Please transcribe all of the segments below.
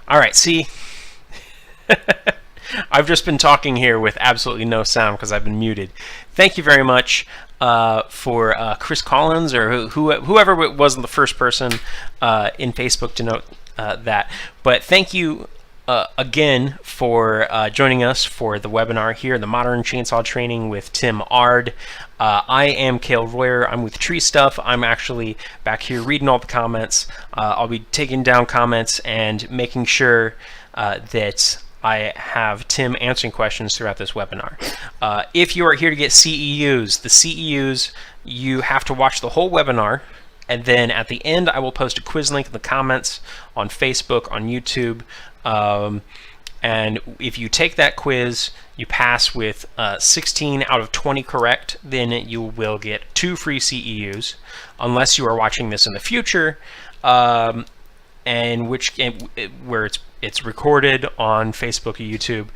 All right, see, I've just been talking here with absolutely no sound because I've been muted. Thank you very much for Chris Collins or whoever was the first person in Facebook to note that. But thank you again for joining us for the webinar here, the Modern Chainsaw Training with Tim Ard. I am Cale Royer. I'm with TreeStuff. I'm actually back here reading all the comments. I'll be taking down comments and making sure that I have Tim answering questions throughout this webinar. If you are here to get CEUs, the CEUs, you have to watch the whole webinar, and then at the end I will post a quiz link in the comments on Facebook, on YouTube, and if you take that quiz, you pass with 16 out of 20 correct, then you will get 2 free CEUs, unless you are watching this in the future, and where it's recorded on Facebook or YouTube,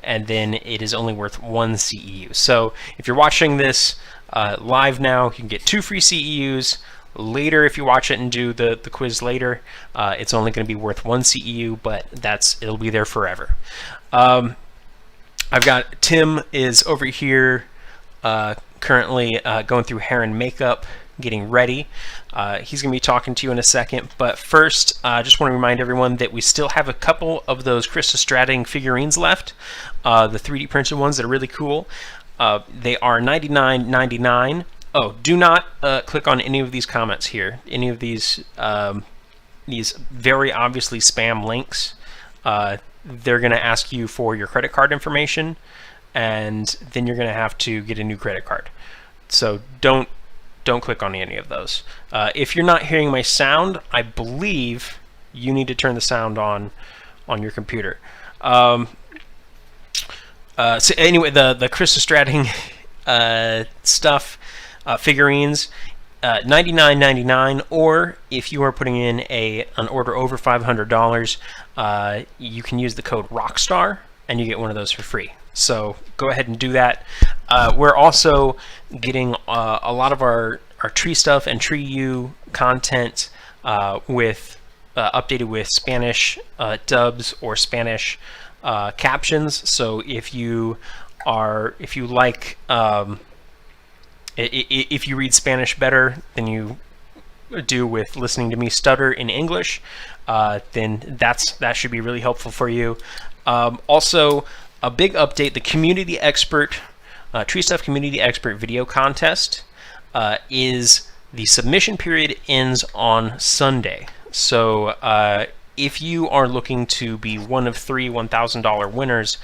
and then it is only worth 1 CEU. So if you're watching this live now, you can get 2 free CEUs. Later, if you watch it and do the quiz later, it's only going to be worth 1 CEU, but it'll be there forever. I've got Tim is over here currently going through hair and makeup, getting ready. He's going to be talking to you in a second, but first I just want to remind everyone that we still have a couple of those Krista Stratting figurines left, the 3D printed ones that are really cool. They are $99.99. Oh, do not click on any of these comments here, any of these very obviously spam links. They're going to ask you for your credit card information, and then you're going to have to get a new credit card. So don't click on any of those. If you're not hearing my sound, I believe you need to turn the sound on your computer. So anyway, the Krista Stratting stuff, figurines, $99.99, or if you are putting in an order over $500, you can use the code ROCKSTAR and you get one of those for free. So go ahead and do that. We're also getting a lot of our TreeStuff and TreeU content updated with Spanish dubs or Spanish captions. So if you like if you read Spanish better than you do with listening to me stutter in English, then that should be really helpful for you. Also, a big update: the Community Expert TreeStuff Community Expert video contest is the submission period ends on Sunday. So if you are looking to be one of 3 $1,000 winners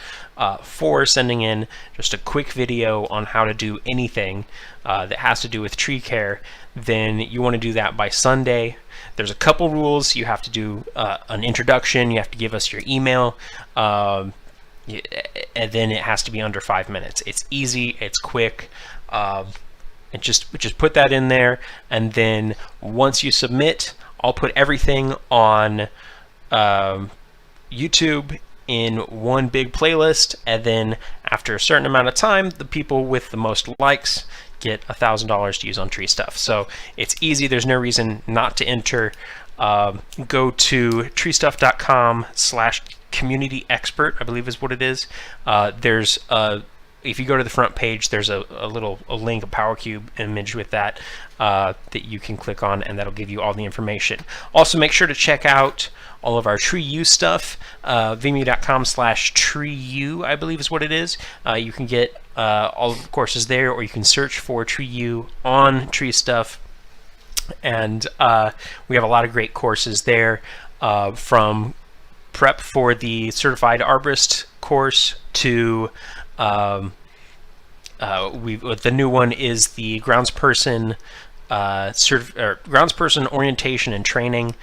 for sending in just a quick video on how to do anything that has to do with tree care, then you want to do that by Sunday. There's a couple rules. You have to do an introduction. You have to give us your email. And then it has to be under 5 minutes. It's easy. It's quick. And just put that in there. And then once you submit, I'll put everything on YouTube in one big playlist, and then after a certain amount of time, the people with the most likes get $1,000 to use on TreeStuff. So it's easy. There's no reason not to enter. Go to treestuff.com/community expert, I believe is what it is. If you go to the front page, there's a link, a Power Cube image with that that you can click on, and that'll give you all the information. Also, make sure to check out all of our TreeU stuff. Vimeo.com/TreeU, I believe is what it is. You can get all of the courses there, or you can search for TreeU on TreeStuff. And we have a lot of great courses there, from prep for the Certified Arborist course to the new one is the groundsperson groundsperson orientation and training,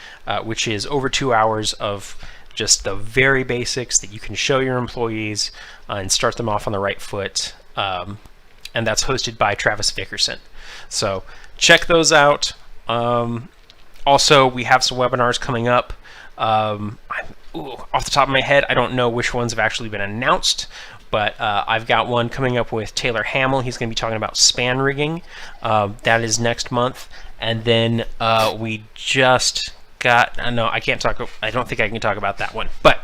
which is over 2 hours of just the very basics that you can show your employees and start them off on the right foot. And that's hosted by Travis Vickerson. So check those out. Also, we have some webinars coming up. Off the top of my head, I don't know which ones have actually been announced, but I've got one coming up with Taylor Hamill. He's going to be talking about span rigging. That is next month. And then we just got, no, I can't talk, I don't think I can talk about that one. But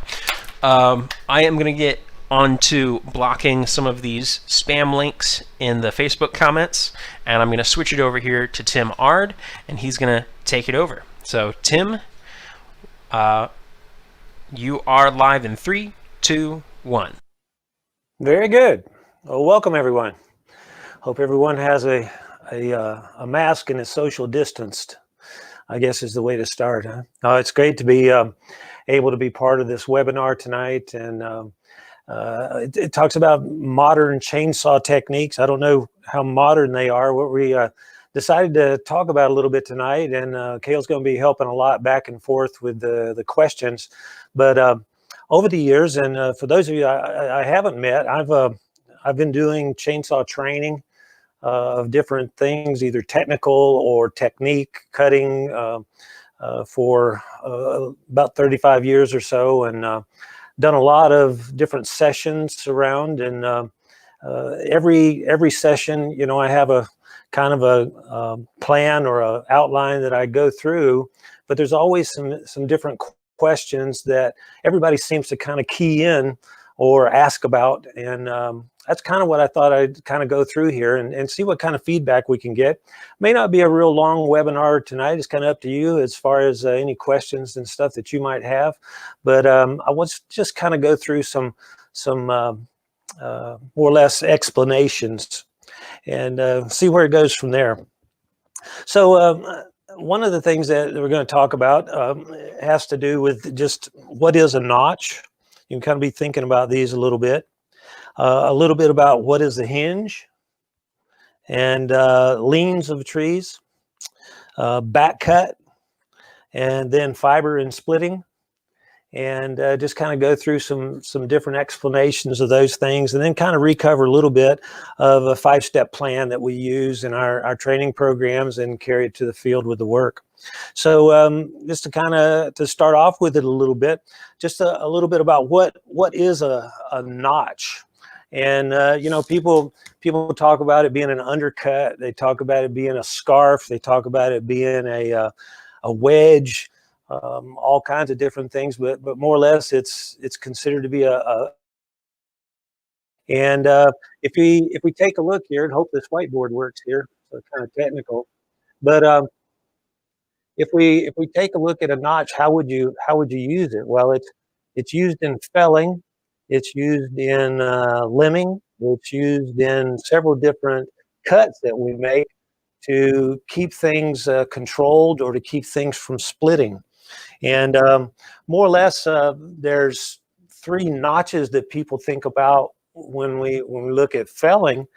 I am going to get onto blocking some of these spam links in the Facebook comments, and I'm going to switch it over here to Tim Ard, and he's going to take it over. So Tim, you are live in 3, 2, 1. Very good. Well, welcome everyone. Hope everyone has a mask and is social distanced, I guess is the way to start. Huh? It's great to be able to be part of this webinar tonight, and it talks about modern chainsaw techniques. I don't know how modern they are. What we decided to talk about a little bit tonight, and Kale's going to be helping a lot back and forth with the questions. But over the years, and for those of you I haven't met, I've been doing chainsaw training of different things, either technical or technique cutting for about 35 years or so, and done a lot of different sessions around. And every session, you know, I have a kind of a plan or a outline that I go through, but there's always some different questions that everybody seems to kind of key in or ask about, and that's kind of what I thought I'd kind of go through here and see what kind of feedback we can get. May not be a real long webinar tonight. It's kind of up to you as far as any questions and stuff that you might have, but I want to just kind of go through some more or less explanations and see where it goes from there. So one of the things that we're going to talk about has to do with just what is a notch. You can kind of be thinking about these a little bit about what is the hinge, and leans of trees, back cut, and then fiber and splitting, and just kind of go through some different explanations of those things, and then kind of recover a little bit of a 5-step plan that we use in our training programs and carry it to the field with the work. So just to kind of to start off with it a little bit, just a little bit about what is a notch. And you know, people talk about it being an undercut. They talk about it being a scarf. They talk about it being a wedge. All kinds of different things, but more or less, it's considered to be and if we take a look here, and hope this whiteboard works here, so it's kind of technical, but if we take a look at a notch, how would you use it? Well, it's used in felling, it's used in limbing, it's used in several different cuts that we make to keep things controlled or to keep things from splitting. And more or less, there's 3 notches that people think about when we look at felling.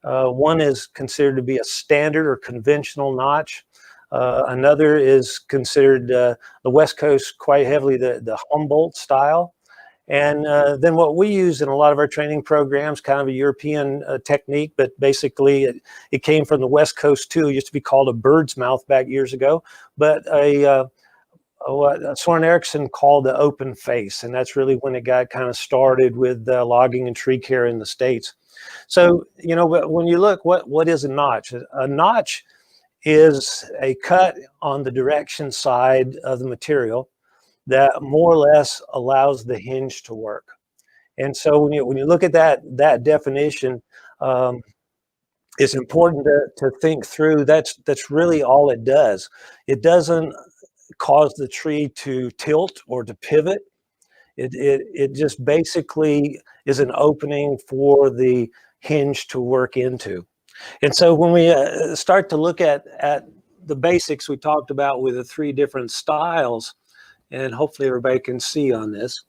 One is considered to be a standard or conventional notch. Another is considered the West Coast quite heavily the Humboldt style. And then what we use in a lot of our training programs, kind of a European technique, but basically it came from the West Coast too. It used to be called a bird's mouth back years ago, but what Soren Erickson called the open face, and that's really when it got kind of started with logging and tree care in the States. So, you know, but when you look, what is a notch? A notch is a cut on the direction side of the material that more or less allows the hinge to work. And so when you look at that definition, it's important to think through. That's really all it does. It doesn't cause the tree to tilt or to pivot. It just basically is an opening for the hinge to work into. And so when we start to look at the basics we talked about with the 3 different styles, and hopefully everybody can see on this,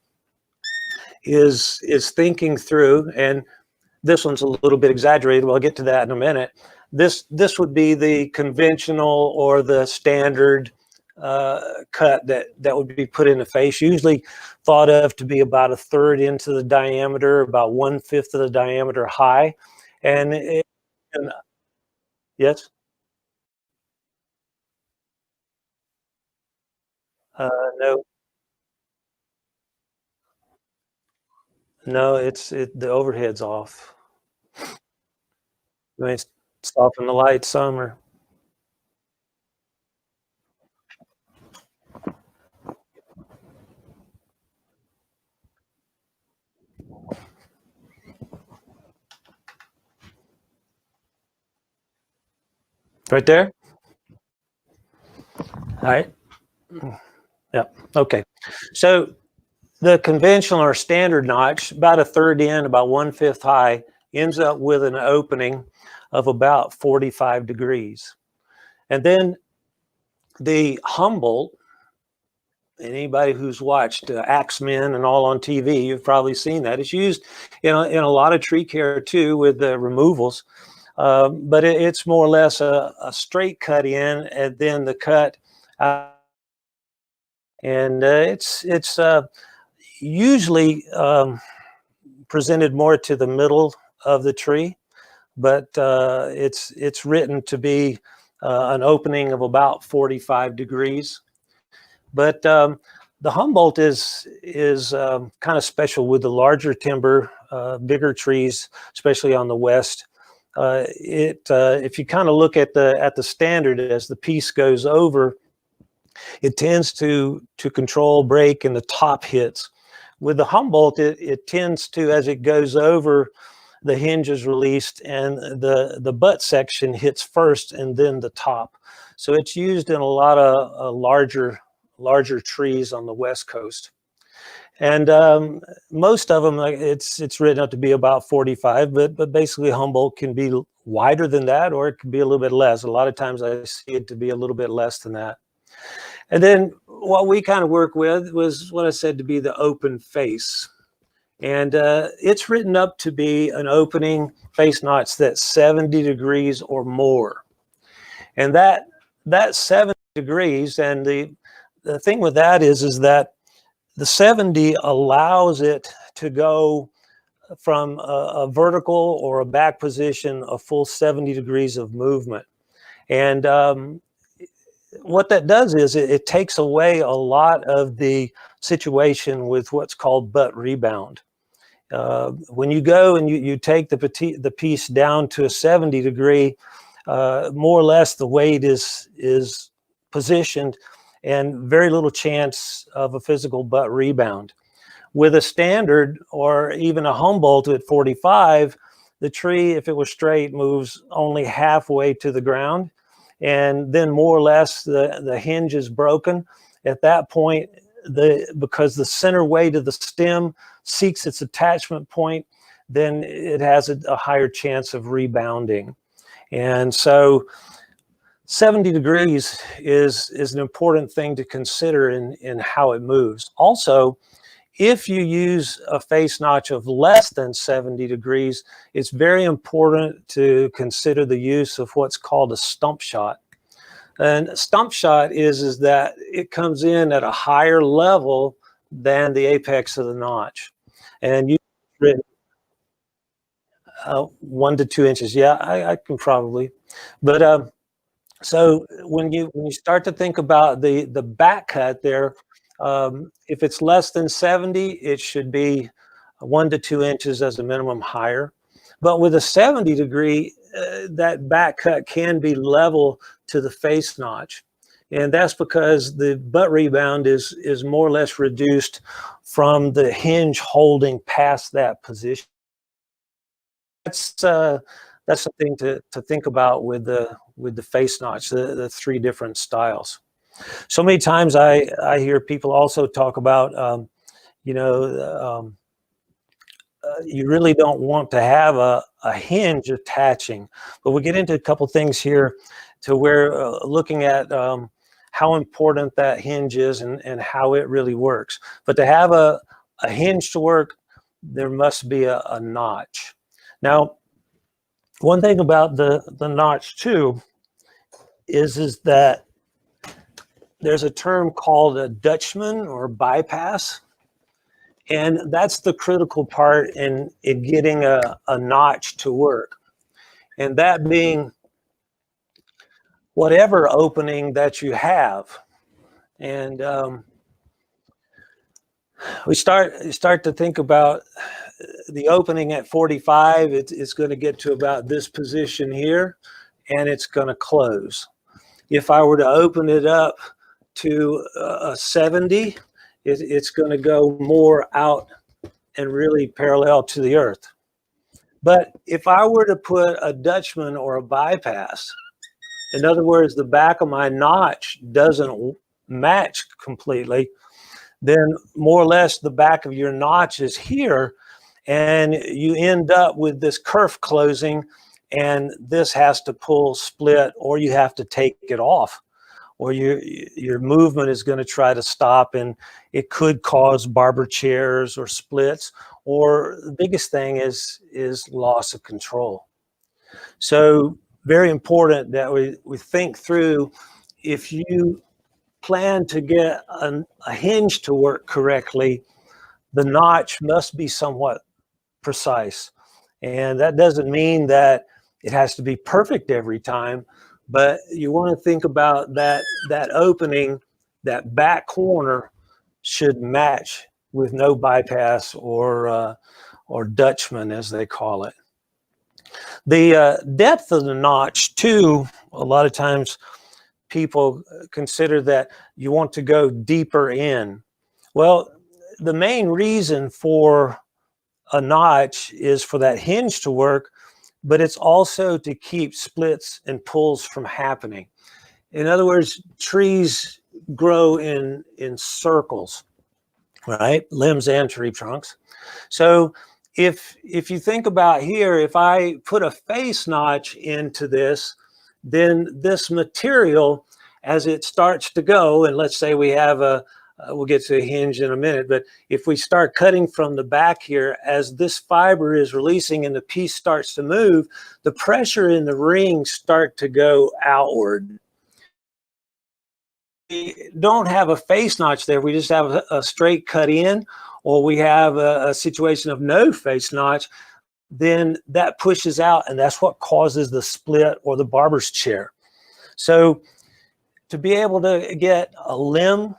is thinking through, and this one's a little bit exaggerated, we'll get to that in a minute. This would be the conventional or the standard cut that would be put in the face, usually thought of to be about 1/3 into the diameter, about 1/5 of the diameter high. And yes, no, the overhead's off. I mean, it's soften the light some, or Right there? All right. Yeah. Okay. So the conventional or standard notch, about a third in, about 1/5 high, ends up with an opening of about 45 degrees. And then the Humboldt, anybody who's watched Axemen and all on TV, you've probably seen that. It's used in a lot of tree care too with the removals, but it's more or less a straight cut in and then the cut out. And it's usually presented more to the middle of the tree, but it's written to be an opening of about 45 degrees. But the Humboldt is kind of special with the larger timber, bigger trees, especially on the west. If you kind of look at the standard as the piece goes over, it tends to control break and the top hits. With the Humboldt, it tends to, as it goes over, the hinge is released and the butt section hits first and then the top. So it's used in a lot of larger trees on the West Coast. And most of them, it's written up to be about 45, but basically Humboldt can be wider than that, or it can be a little bit less. A lot of times I see it to be a little bit less than that. And then what we kind of work with was what I said to be the open face. And it's written up to be an opening face notch that's 70 degrees or more. And that 70 degrees, and the thing with that is that the 70 allows it to go from a vertical or a back position, a full 70 degrees of movement. And what that does is it takes away a lot of the situation with what's called butt rebound. When you go and you take the piece down to a 70 degree, more or less the weight is positioned and very little chance of a physical butt rebound. With a standard or even a Humboldt at 45, the tree, if it was straight, moves only halfway to the ground. And then more or less the hinge is broken. At that point, because the center weight of the stem seeks its attachment point, then it has a higher chance of rebounding. And so 70 degrees is an important thing to consider in how it moves. Also, if you use a face notch of less than 70 degrees, it's very important to consider the use of what's called a stump shot. And a stump shot is that it comes in at a higher level than the apex of the notch. And you 1 to 2 inches. Yeah, I can probably. But so when you start to think about the back cut there, if it's less than 70, it should be 1 to 2 inches as a minimum higher. But with a 70 degree, that back cut can be level to the face notch. And that's because the butt rebound is more or less reduced from the hinge holding past that position. That's something to think about with the face notch, the 3 different styles. So many times I hear people also talk about, you really don't want to have a hinge attaching. But we get into a couple things here to where looking at how important that hinge is and how it really works. But to have a hinge to work, there must be a notch. Now, one thing about the notch too is that there's a term called a dutchman or bypass. And that's the critical part in getting a notch to work. And that being whatever opening that you have. And we start to think about the opening at 45. It's going to get to about this position here, and it's going to close. If I were to open it up to a 70, it's going to go more out and really parallel to the earth. But if I were to put a dutchman or a bypass, in other words, the back of my notch doesn't match completely, then more or less the back of your notch is here, and you end up with this kerf closing, and this has to pull, split, or you have to take it off, or your movement is going to try to stop, and it could cause barber chairs or splits, or the biggest thing is loss of control. So very important that we think through, if you plan to get a hinge to work correctly, the notch must be somewhat precise. And that doesn't mean that it has to be perfect every time, but you want to think about that opening, that back corner should match with no bypass or dutchman, as they call it. The depth of the notch too, a lot of times people consider that you want to go deeper in. Well, the main reason for a notch is for that hinge to work, but it's also to keep splits and pulls from happening. In other words, trees grow in circles, right? Limbs and tree trunks. So if you think about here, if I put a face notch into this, then this material, as it starts to go, and let's say we have we'll get to a hinge in a minute, but if we start cutting from the back here, as this fiber is releasing and the piece starts to move, the pressure in the rings start to go outward. We don't have a face notch there, we just have a straight cut in, or we have a situation of no face notch, then that pushes out, and that's what causes the split or the barber's chair. So to be able to get a limb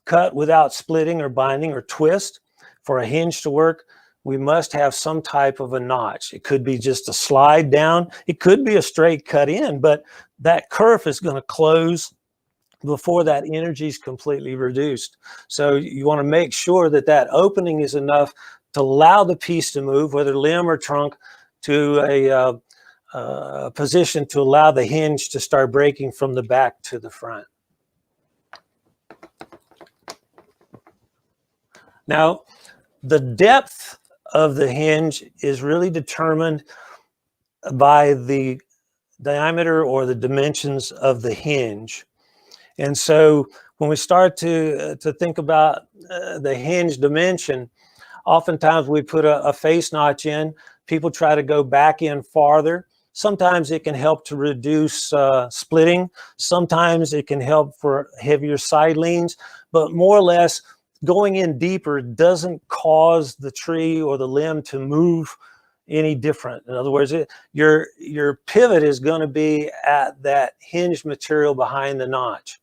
cut without splitting or binding or twist, for a hinge to work, we must have some type of a notch. It could be just a slide down, it could be a straight cut in, but that kerf is going to close before that energy is completely reduced. So you want to make sure that that opening is enough to allow the piece to move, whether limb or trunk, to a position to allow the hinge to start breaking from the back to the front. Now, the depth of the hinge is really determined by the diameter or the dimensions of the hinge. And so when we start to think about the hinge dimension, oftentimes we put a face notch in, people try to go back in farther. Sometimes it can help to reduce splitting. Sometimes it can help for heavier side leans, but more or less going in deeper doesn't cause the tree or the limb to move any different. In other words, your pivot is going to be at that hinge material behind the notch.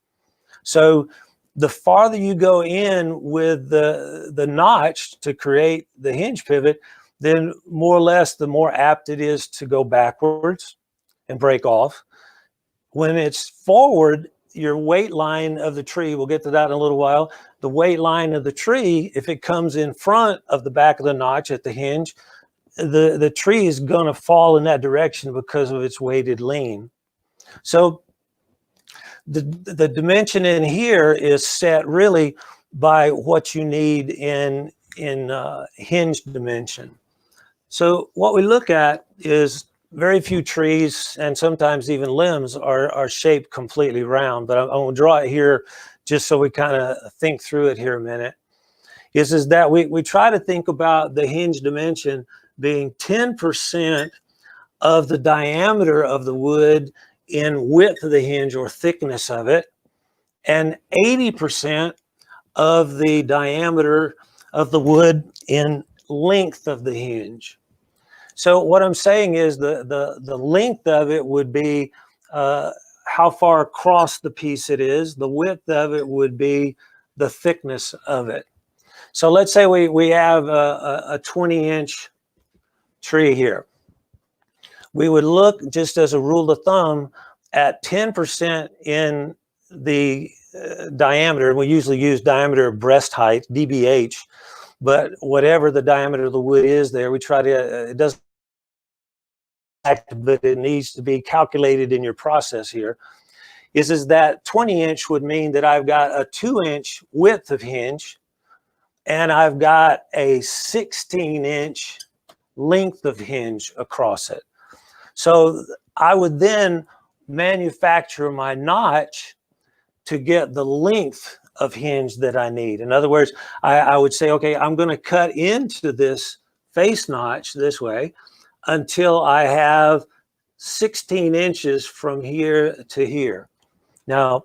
So the farther you go in with the notch to create the hinge pivot, then more or less the more apt it is to go backwards and break off. When it's forward, your weight line of the tree, we'll get to that in a little while, the weight line of the tree, if it comes in front of the back of the notch at the hinge, the tree is going to fall in that direction because of its weighted lean. So the dimension in here is set really by what you need in hinge dimension. So what we look at is very few trees and sometimes even limbs are shaped completely round, but I'm going to draw it here just so we kind of think through it here a minute. Is that we try to think about the hinge dimension being 10% of the diameter of the wood in width of the hinge or thickness of it, and 80% of the diameter of the wood in length of the hinge. So what I'm saying is the length of it would be how far across the piece it is. The width of it would be the thickness of it. So let's say we have a 20-inch tree here. We would look, just as a rule of thumb, at 10% in the diameter. We usually use diameter of breast height, DBH, but whatever the diameter of the wood is there, we try to, it doesn't but it needs to be calculated in your process here, is that 20-inch would mean that I've got a 2-inch width of hinge, and I've got a 16-inch length of hinge across it. So I would then manufacture my notch to get the length of hinge that I need. In other words, I would say, okay, I'm going to cut into this face notch this way until I have 16 inches from here to here. Now,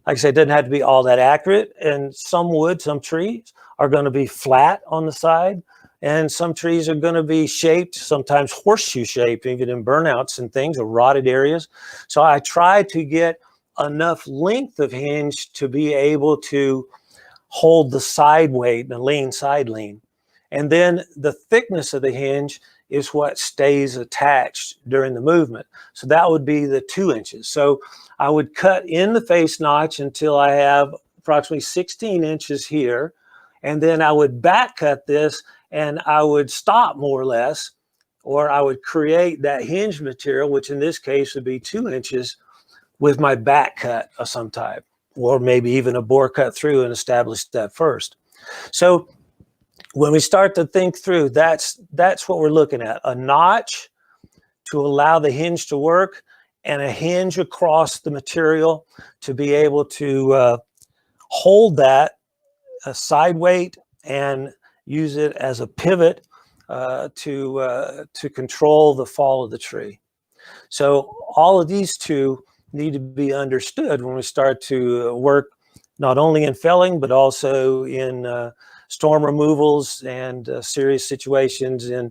like I said, it doesn't have to be all that accurate, and some trees are going to be flat on the side, and some trees are going to be shaped, sometimes horseshoe shaped, even in burnouts and things, or rotted areas. So I try to get enough length of hinge to be able to hold the side weight, the lean side lean. And then the thickness of the hinge is what stays attached during the movement. So that would be the 2 inches. So I would cut in the face notch until I have approximately 16 inches here. And then I would back cut this, and I would stop more or less, or I would create that hinge material, which in this case would be 2 inches, with my back cut of some type, or maybe even a bore cut through and establish that first. So when we start to think through, that's what we're looking at: a notch to allow the hinge to work, and a hinge across the material to be able to hold that side weight and use it as a pivot to control the fall of the tree. So all of these two need to be understood when we start to work not only in felling, but also in storm removals and serious situations in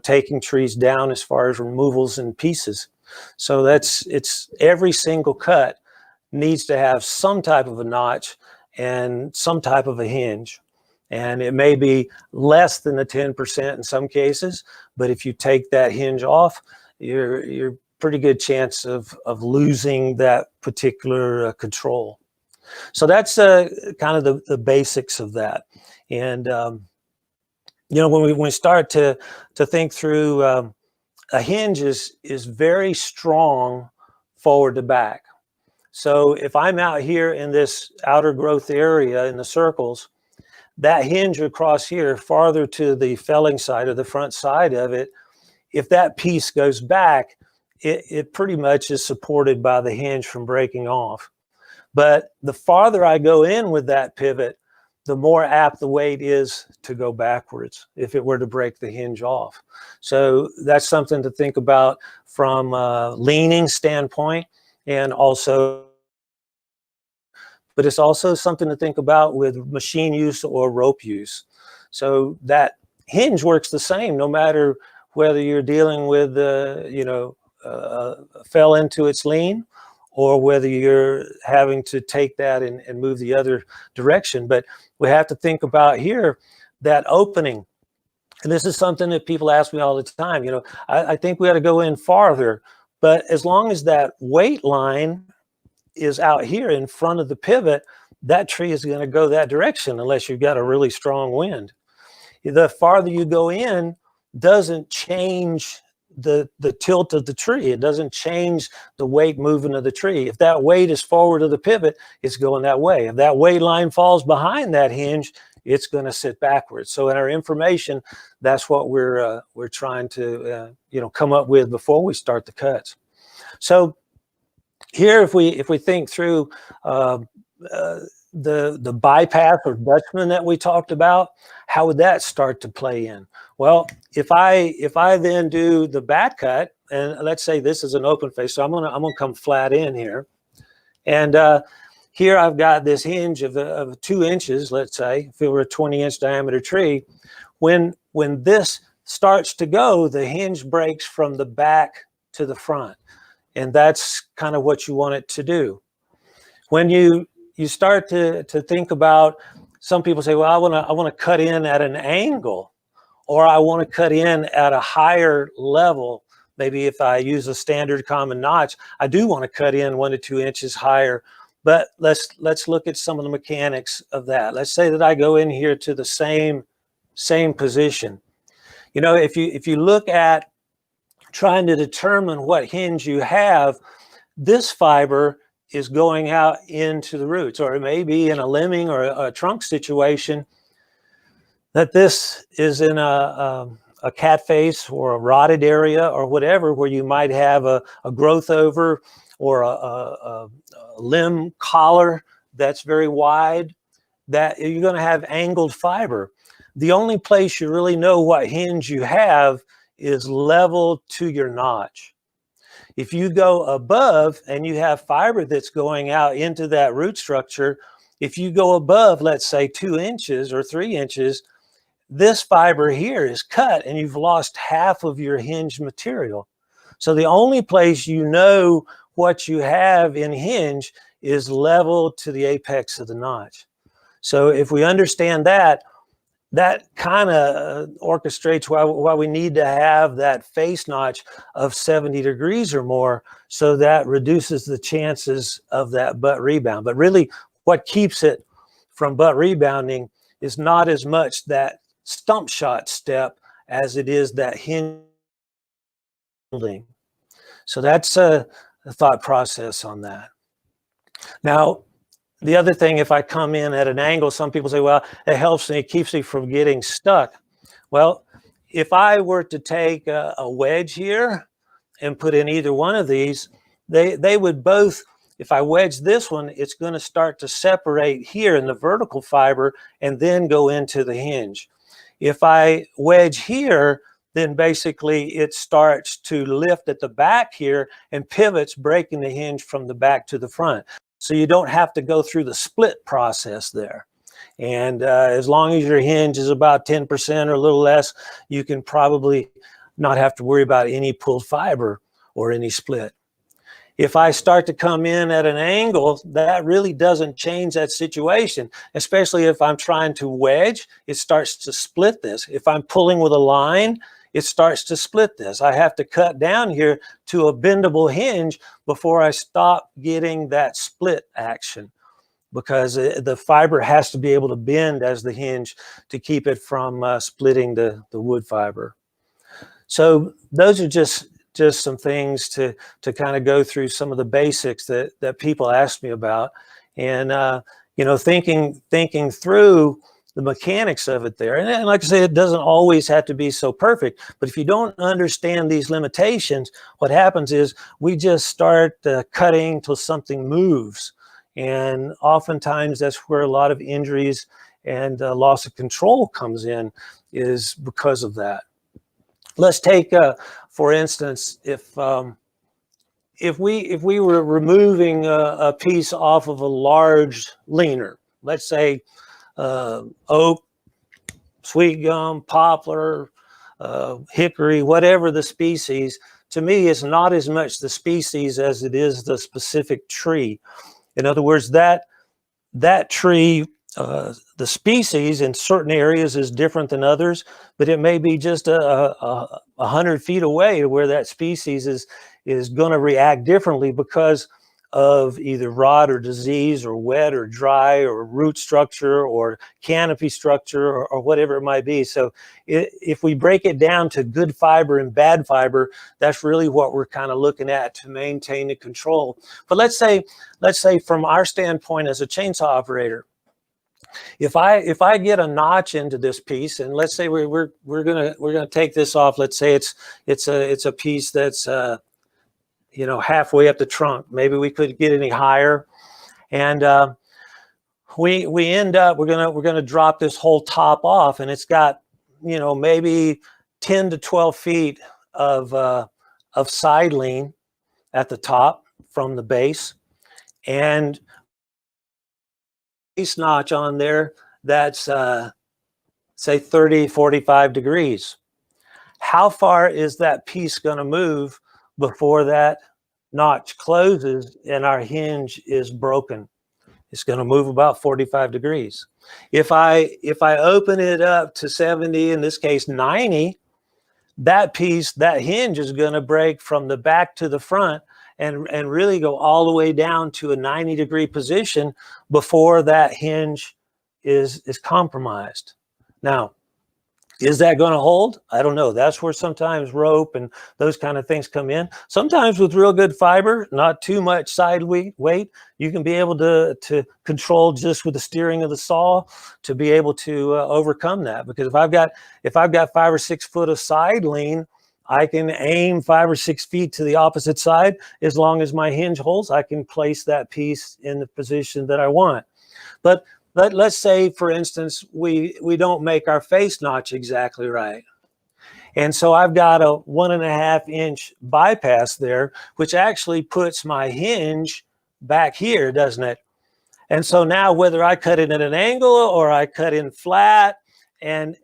taking trees down as far as removals and pieces. So it's every single cut needs to have some type of a notch and some type of a hinge. And it may be less than the 10% in some cases, but if you take that hinge off, you're pretty good chance of losing that particular control. So that's kind of the basics of that. And when we start to think through, a hinge is very strong forward to back. So if I'm out here in this outer growth area in the circles, that hinge across here farther to the felling side or the front side of it, if that piece goes back, it pretty much is supported by the hinge from breaking off. But the farther I go in with that pivot, the more apt the weight is to go backwards if it were to break the hinge off. So that's something to think about from a leaning standpoint, and also, but it's also something to think about with machine use or rope use. So that hinge works the same no matter whether you're dealing with fell into its lean, or whether you're having to take that and move the other direction. But we have to think about here that opening. And this is something that people ask me all the time. I think we ought to go in farther, but as long as that weight line is out here in front of the pivot, that tree is going to go that direction unless you've got a really strong wind. The farther you go in doesn't change the tilt of the tree. It doesn't change the weight movement of the tree. If that weight is forward of the pivot, it's going that way. If that weight line falls behind that hinge, it's going to sit backwards. So in our information, that's what we're trying to come up with before we start the cuts. So here, if we think through the bypass or dutchman that we talked about, how would that start to play in? Well, if I then do the back cut, and let's say this is an open face, so I'm gonna come flat in here, and here I've got this hinge of 2 inches. Let's say if it were a 20-inch diameter tree, when this starts to go, the hinge breaks from the back to the front, and that's kind of what you want it to do. When you start to think about, some people say, well, I want to cut in at an angle, or I want to cut in at a higher level. Maybe if I use a standard common notch, I do want to cut in 1 to 2 inches higher. But let's look at some of the mechanics of that. Let's say that I go in here to the same position. If you look at trying to determine what hinge you have, this fiber is going out into the roots, or it may be in a limbing or a trunk situation that this is in a cat face or a rotted area or whatever, where you might have a growth over or a limb collar that's very wide, that you're going to have angled fiber. The only place you really know what hinge you have is level to your notch. If you go above and you have fiber that's going out into that root structure, if you go above, let's say 2 inches or 3 inches, this fiber here is cut and you've lost half of your hinge material. So the only place you know what you have in hinge is level to the apex of the notch. So if we understand that, that kind of orchestrates why we need to have that face notch of 70 degrees or more, so that reduces the chances of that butt rebound. But really what keeps it from butt rebounding is not as much that stump shot step as it is that hinge building. So that's a thought process on that. Now, the other thing, if I come in at an angle, some people say, well, it helps me, it keeps me from getting stuck. Well, if I were to take a wedge here and put in either one of these, they would both, if I wedge this one, it's going to start to separate here in the vertical fiber and then go into the hinge. If I wedge here, then basically it starts to lift at the back here and pivots, breaking the hinge from the back to the front. So you don't have to go through the split process there. And as long as your hinge is about 10% or a little less, you can probably not have to worry about any pulled fiber or any split. If I start to come in at an angle, that really doesn't change that situation, especially if I'm trying to wedge, it starts to split this. If I'm pulling with a line, it starts to split this. I have to cut down here to a bendable hinge before I stop getting that split action, because the fiber has to be able to bend as the hinge to keep it from splitting the wood fiber. So those are just some things to kind of go through some of the basics that people ask me about, and you know, thinking through the mechanics of it there. And like I say, it doesn't always have to be so perfect, but if you don't understand these limitations, what happens is we just start cutting till something moves. And oftentimes that's where a lot of injuries and loss of control comes in, is because of that. Let's take, for instance, if we were removing a piece off of a large leaner, let's say oak, sweet gum, poplar, hickory, whatever the species, to me it's not as much the species as it is the specific tree. In other words, that tree, the species in certain areas is different than others, but it may be just 100 feet away to where that species is going to react differently because of either rot or disease or wet or dry or root structure or canopy structure or whatever it might be. So if we break it down to good fiber and bad fiber, that's really what we're kind of looking at to maintain the control. But let's say from our standpoint as a chainsaw operator, if I get a notch into this piece, and let's say we're gonna take this off. Let's say it's a piece that's you know, halfway up the trunk. Maybe we could get any higher, and we end up we're gonna drop this whole top off, and it's got, you know, maybe 10 to 12 feet of side lean at the top from the base, and base notch on there that's say 30, 45 degrees. How far is that piece going to move before that notch closes and our hinge is broken? It's going to move about 45 degrees. If I open it up to 70, in this case 90, that hinge is going to break from the back to the front and really go all the way down to a 90-degree position before that hinge is compromised. Now, Is that going to hold? I don't know. That's where sometimes rope and those kind of things come in. Sometimes with real good fiber, not too much side weight, you can be able to control just with the steering of the saw to be able to overcome that. Because if I've got 5 or 6 foot of side lean, I can aim 5 or 6 feet to the opposite side. As long as my hinge holds, I can place that piece in the position that I want. But let's say, for instance, we don't make our face notch exactly right. And so I've got a 1.5 inch bypass there, which actually puts my hinge back here, doesn't it? And so now whether I cut it at an angle or I cut in flat and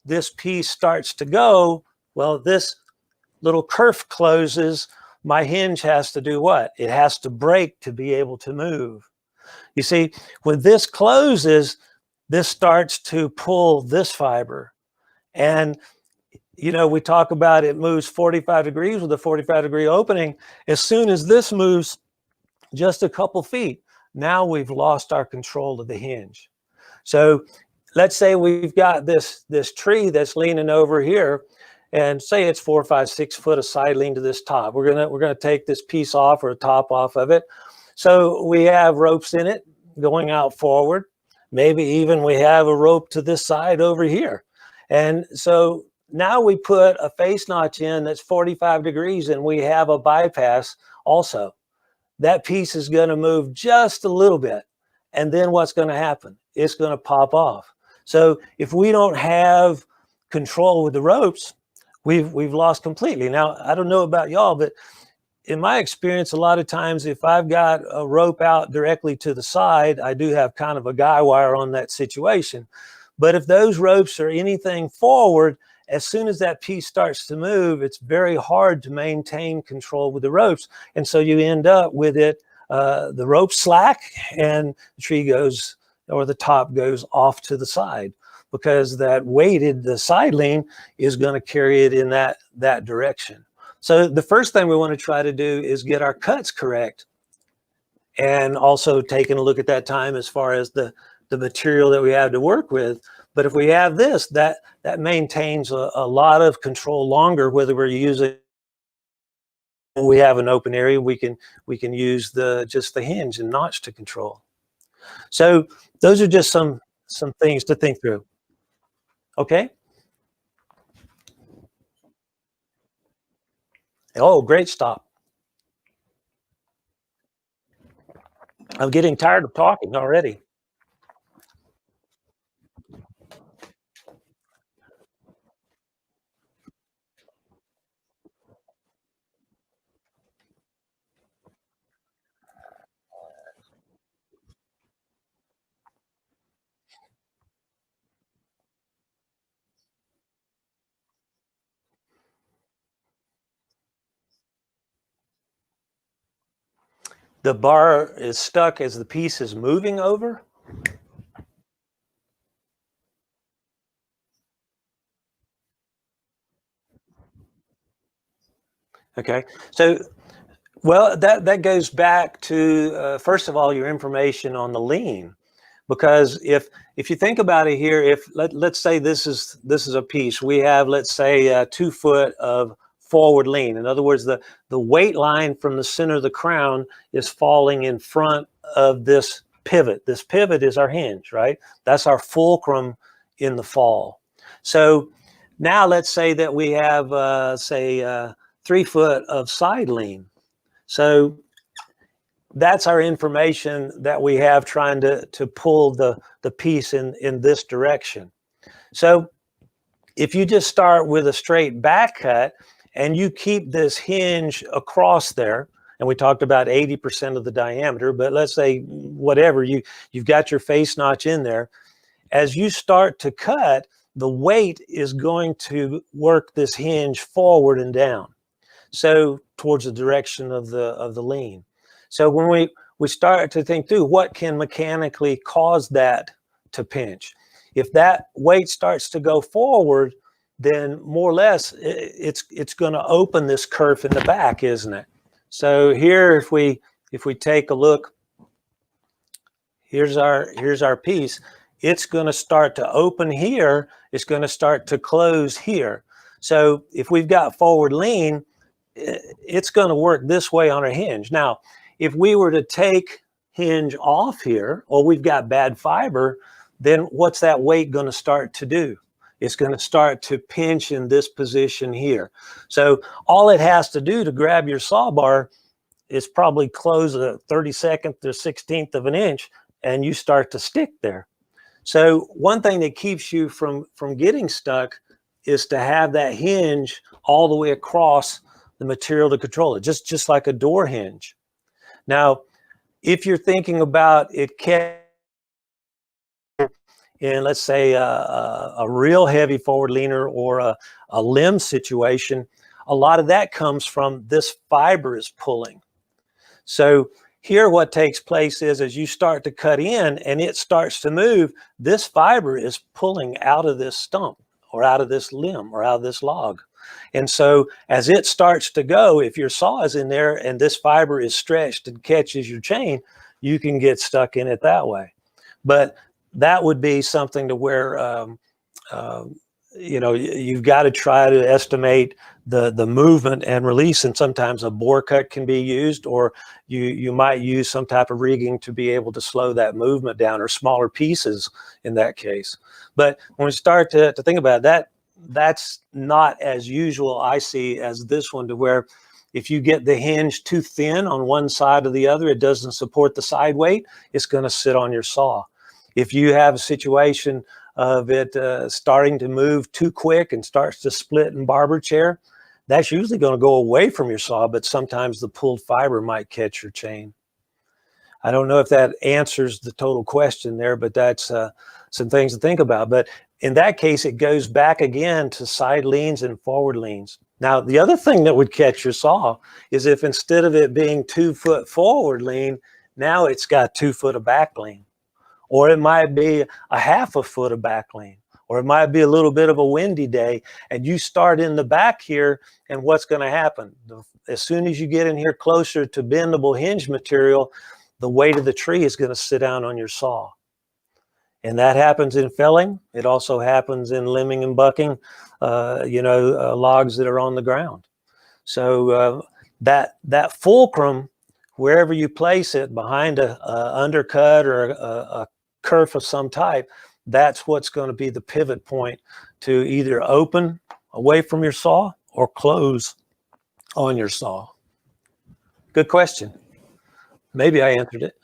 this piece starts to go, well, this little kerf closes, my hinge has to do what? It has to break to be able to move. You see, when this closes, this starts to pull this fiber. And, you know, we talk about it moves 45 degrees with a 45-degree opening. As soon as this moves just a couple feet, now we've lost our control of the hinge. So let's say we've got this tree that's leaning over here, and say it's 4, 5, 6 foot of side lean to this top. We're gonna take this piece off, or a top off of it. So we have ropes in it going out forward. Maybe even we have a rope to this side over here. And so now we put a face notch in that's 45 degrees and we have a bypass also. That piece is going to move just a little bit. And then what's going to happen? It's going to pop off. So if we don't have control with the ropes, we've lost completely. Now, I don't know about y'all, but in my experience, a lot of times if I've got a rope out directly to the side, I do have kind of a guy wire on that situation. But if those ropes are anything forward, as soon as that piece starts to move, it's very hard to maintain control with the ropes. And so you end up with it, the rope slack and the tree goes, or the top goes off to the side, because that weighted, the side lean is going to carry it in that direction. So the first thing we want to try to do is get our cuts correct, and also taking a look at that time as far as the material that we have to work with. But if we have this, that maintains a lot of control longer, whether we're using, when we have an open area, we can use just the hinge and notch to control. So those are just some things to think through. Okay. Oh, great stop. I'm getting tired of talking already. The bar is stuck as the piece is moving over. Okay, so well, that goes back to first of all your information on the lean, because if you think about it here, if let's say this is a piece, we have, let's say 2 foot of forward lean. In other words, the weight line from the center of the crown is falling in front of this pivot. This pivot is our hinge, right? That's our fulcrum in the fall. So now let's say that we have say 3 foot of side lean. So that's our information that we have trying to pull the piece in this direction. So if you just start with a straight back cut and you keep this hinge across there, and we talked about 80% of the diameter, but let's say whatever, you've got your face notch in there. As you start to cut, the weight is going to work this hinge forward and down, so towards the direction of the lean. So when we start to think through what can mechanically cause that to pinch, if that weight starts to go forward, then more or less it's going to open this kerf in the back, isn't it? So here, if we take a look, here's our piece. it's going to start to open here. It's going to start to close here. So if we've got forward lean, it's going to work this way on our hinge. Now, if we were to take hinge off here, or we've got bad fiber, then what's that weight going to start to do? It's going to start to pinch in this position here. So all it has to do to grab your saw bar is probably close a 32nd to 16th of an inch, and you start to stick there. So one thing that keeps you from getting stuck is to have that hinge all the way across the material to control it, just like a door hinge. Now, if you're thinking about it in, let's say, a real heavy forward leaner or a limb situation, a lot of that comes from this fiber is pulling. So here what takes place is as you start to cut in and it starts to move, this fiber is pulling out of this stump or out of this limb or out of this log. And so as it starts to go, if your saw is in there and this fiber is stretched and catches your chain, you can get stuck in it that way. But that would be something to where, you know, you've got to try to estimate the movement and release, and sometimes a bore cut can be used, or you might use some type of rigging to be able to slow that movement down, or smaller pieces in that case. But when we start to think about that, that's not as usual, I see, as this one, to where if you get the hinge too thin on one side or the other, it doesn't support the side weight, it's going to sit on your saw. If you have a situation of it starting to move too quick and starts to split in barber chair, that's usually going to go away from your saw, but sometimes the pulled fiber might catch your chain. I don't know if that answers the total question there, but that's some things to think about. But in that case, it goes back again to side leans and forward leans. Now, the other thing that would catch your saw is if instead of it being 2 foot forward lean, now it's got 2 foot of back lean. Or it might be a half a foot of back lean, or it might be a little bit of a windy day, and you start in the back here, and what's going to happen? As soon as you get in here closer to bendable hinge material, the weight of the tree is going to sit down on your saw. And that happens in felling. It also happens in limbing and bucking, logs that are on the ground. So that fulcrum, wherever you place it, behind a undercut or a kerf of some type, that's what's going to be the pivot point to either open away from your saw or close on your saw. Good question. Maybe I answered it.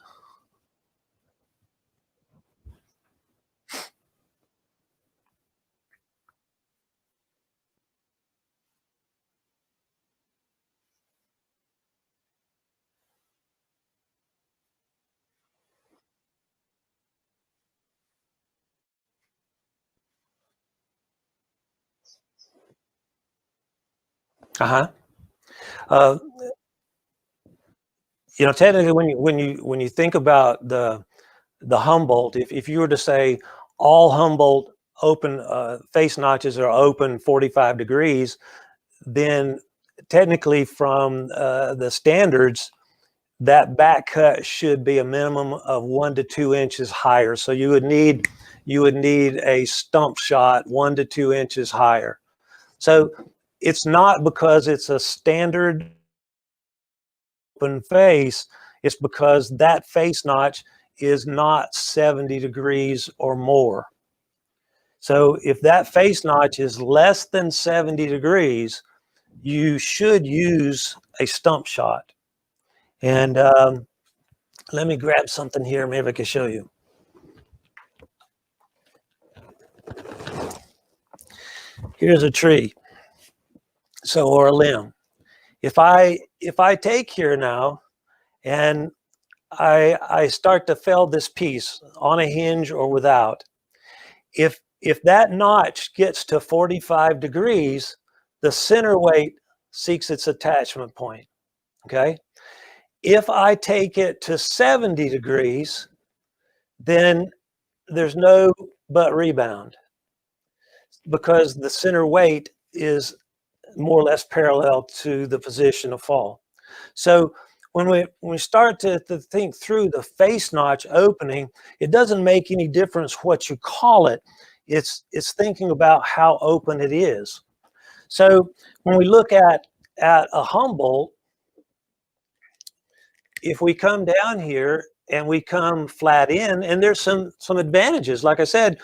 Uh-huh. Uh, Technically, when you think about the Humboldt, if you were to say all Humboldt open face notches are open 45 degrees, then technically from the standards, that back cut should be a minimum of 1 to 2 inches higher. So you would need a stump shot 1 to 2 inches higher. So it's not because it's a standard open face, it's because that face notch is not 70 degrees or more. So if that face notch is less than 70 degrees, you should use a stump shot. And let me grab something here, maybe I can show you. Here's a tree, or a limb. If I take here now and I start to fell this piece on a hinge or without, if that notch gets to 45 degrees, the center weight seeks its attachment point, okay? If I take it to 70 degrees, then there's no butt rebound because the center weight is more or less parallel to the position of fall. So when we start to think through the face notch opening, it doesn't make any difference what you call it. It's thinking about how open it is. So when we look at a Humboldt, if we come down here and we come flat in, and there's some advantages, like I said,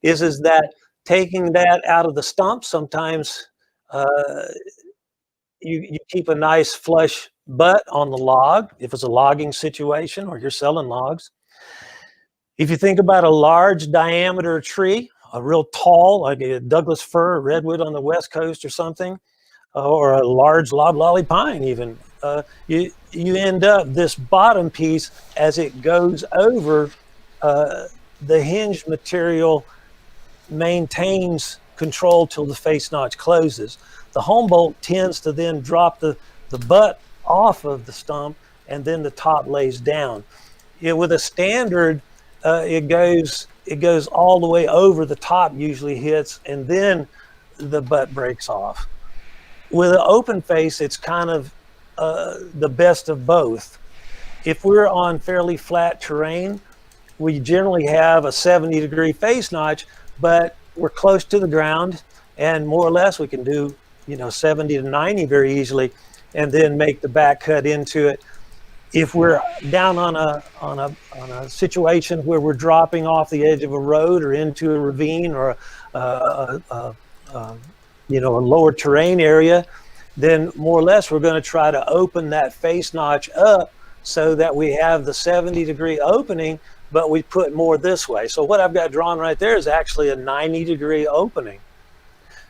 is that taking that out of the stump, sometimes you keep a nice flush butt on the log if it's a logging situation or you're selling logs. If you think about a large diameter tree, a real tall, like a Douglas fir or redwood on the West Coast or something, or a large loblolly pine even, you end up, this bottom piece, as it goes over, the hinge material maintains control till the face notch closes. The Humboldt tends to then drop the butt off of the stump, and then the top lays down. With a standard, it goes all the way over, the top usually hits, and then the butt breaks off. With an open face, it's kind of the best of both. If we're on fairly flat terrain, we generally have a 70-degree face notch, but we're close to the ground, and more or less we can do 70 to 90 very easily, and then make the back cut into it. If we're down on a situation where we're dropping off the edge of a road or into a ravine or a lower terrain area, then more or less we're going to try to open that face notch up so that we have the 70-degree opening, but we put more this way. So what I've got drawn right there is actually a 90-degree opening.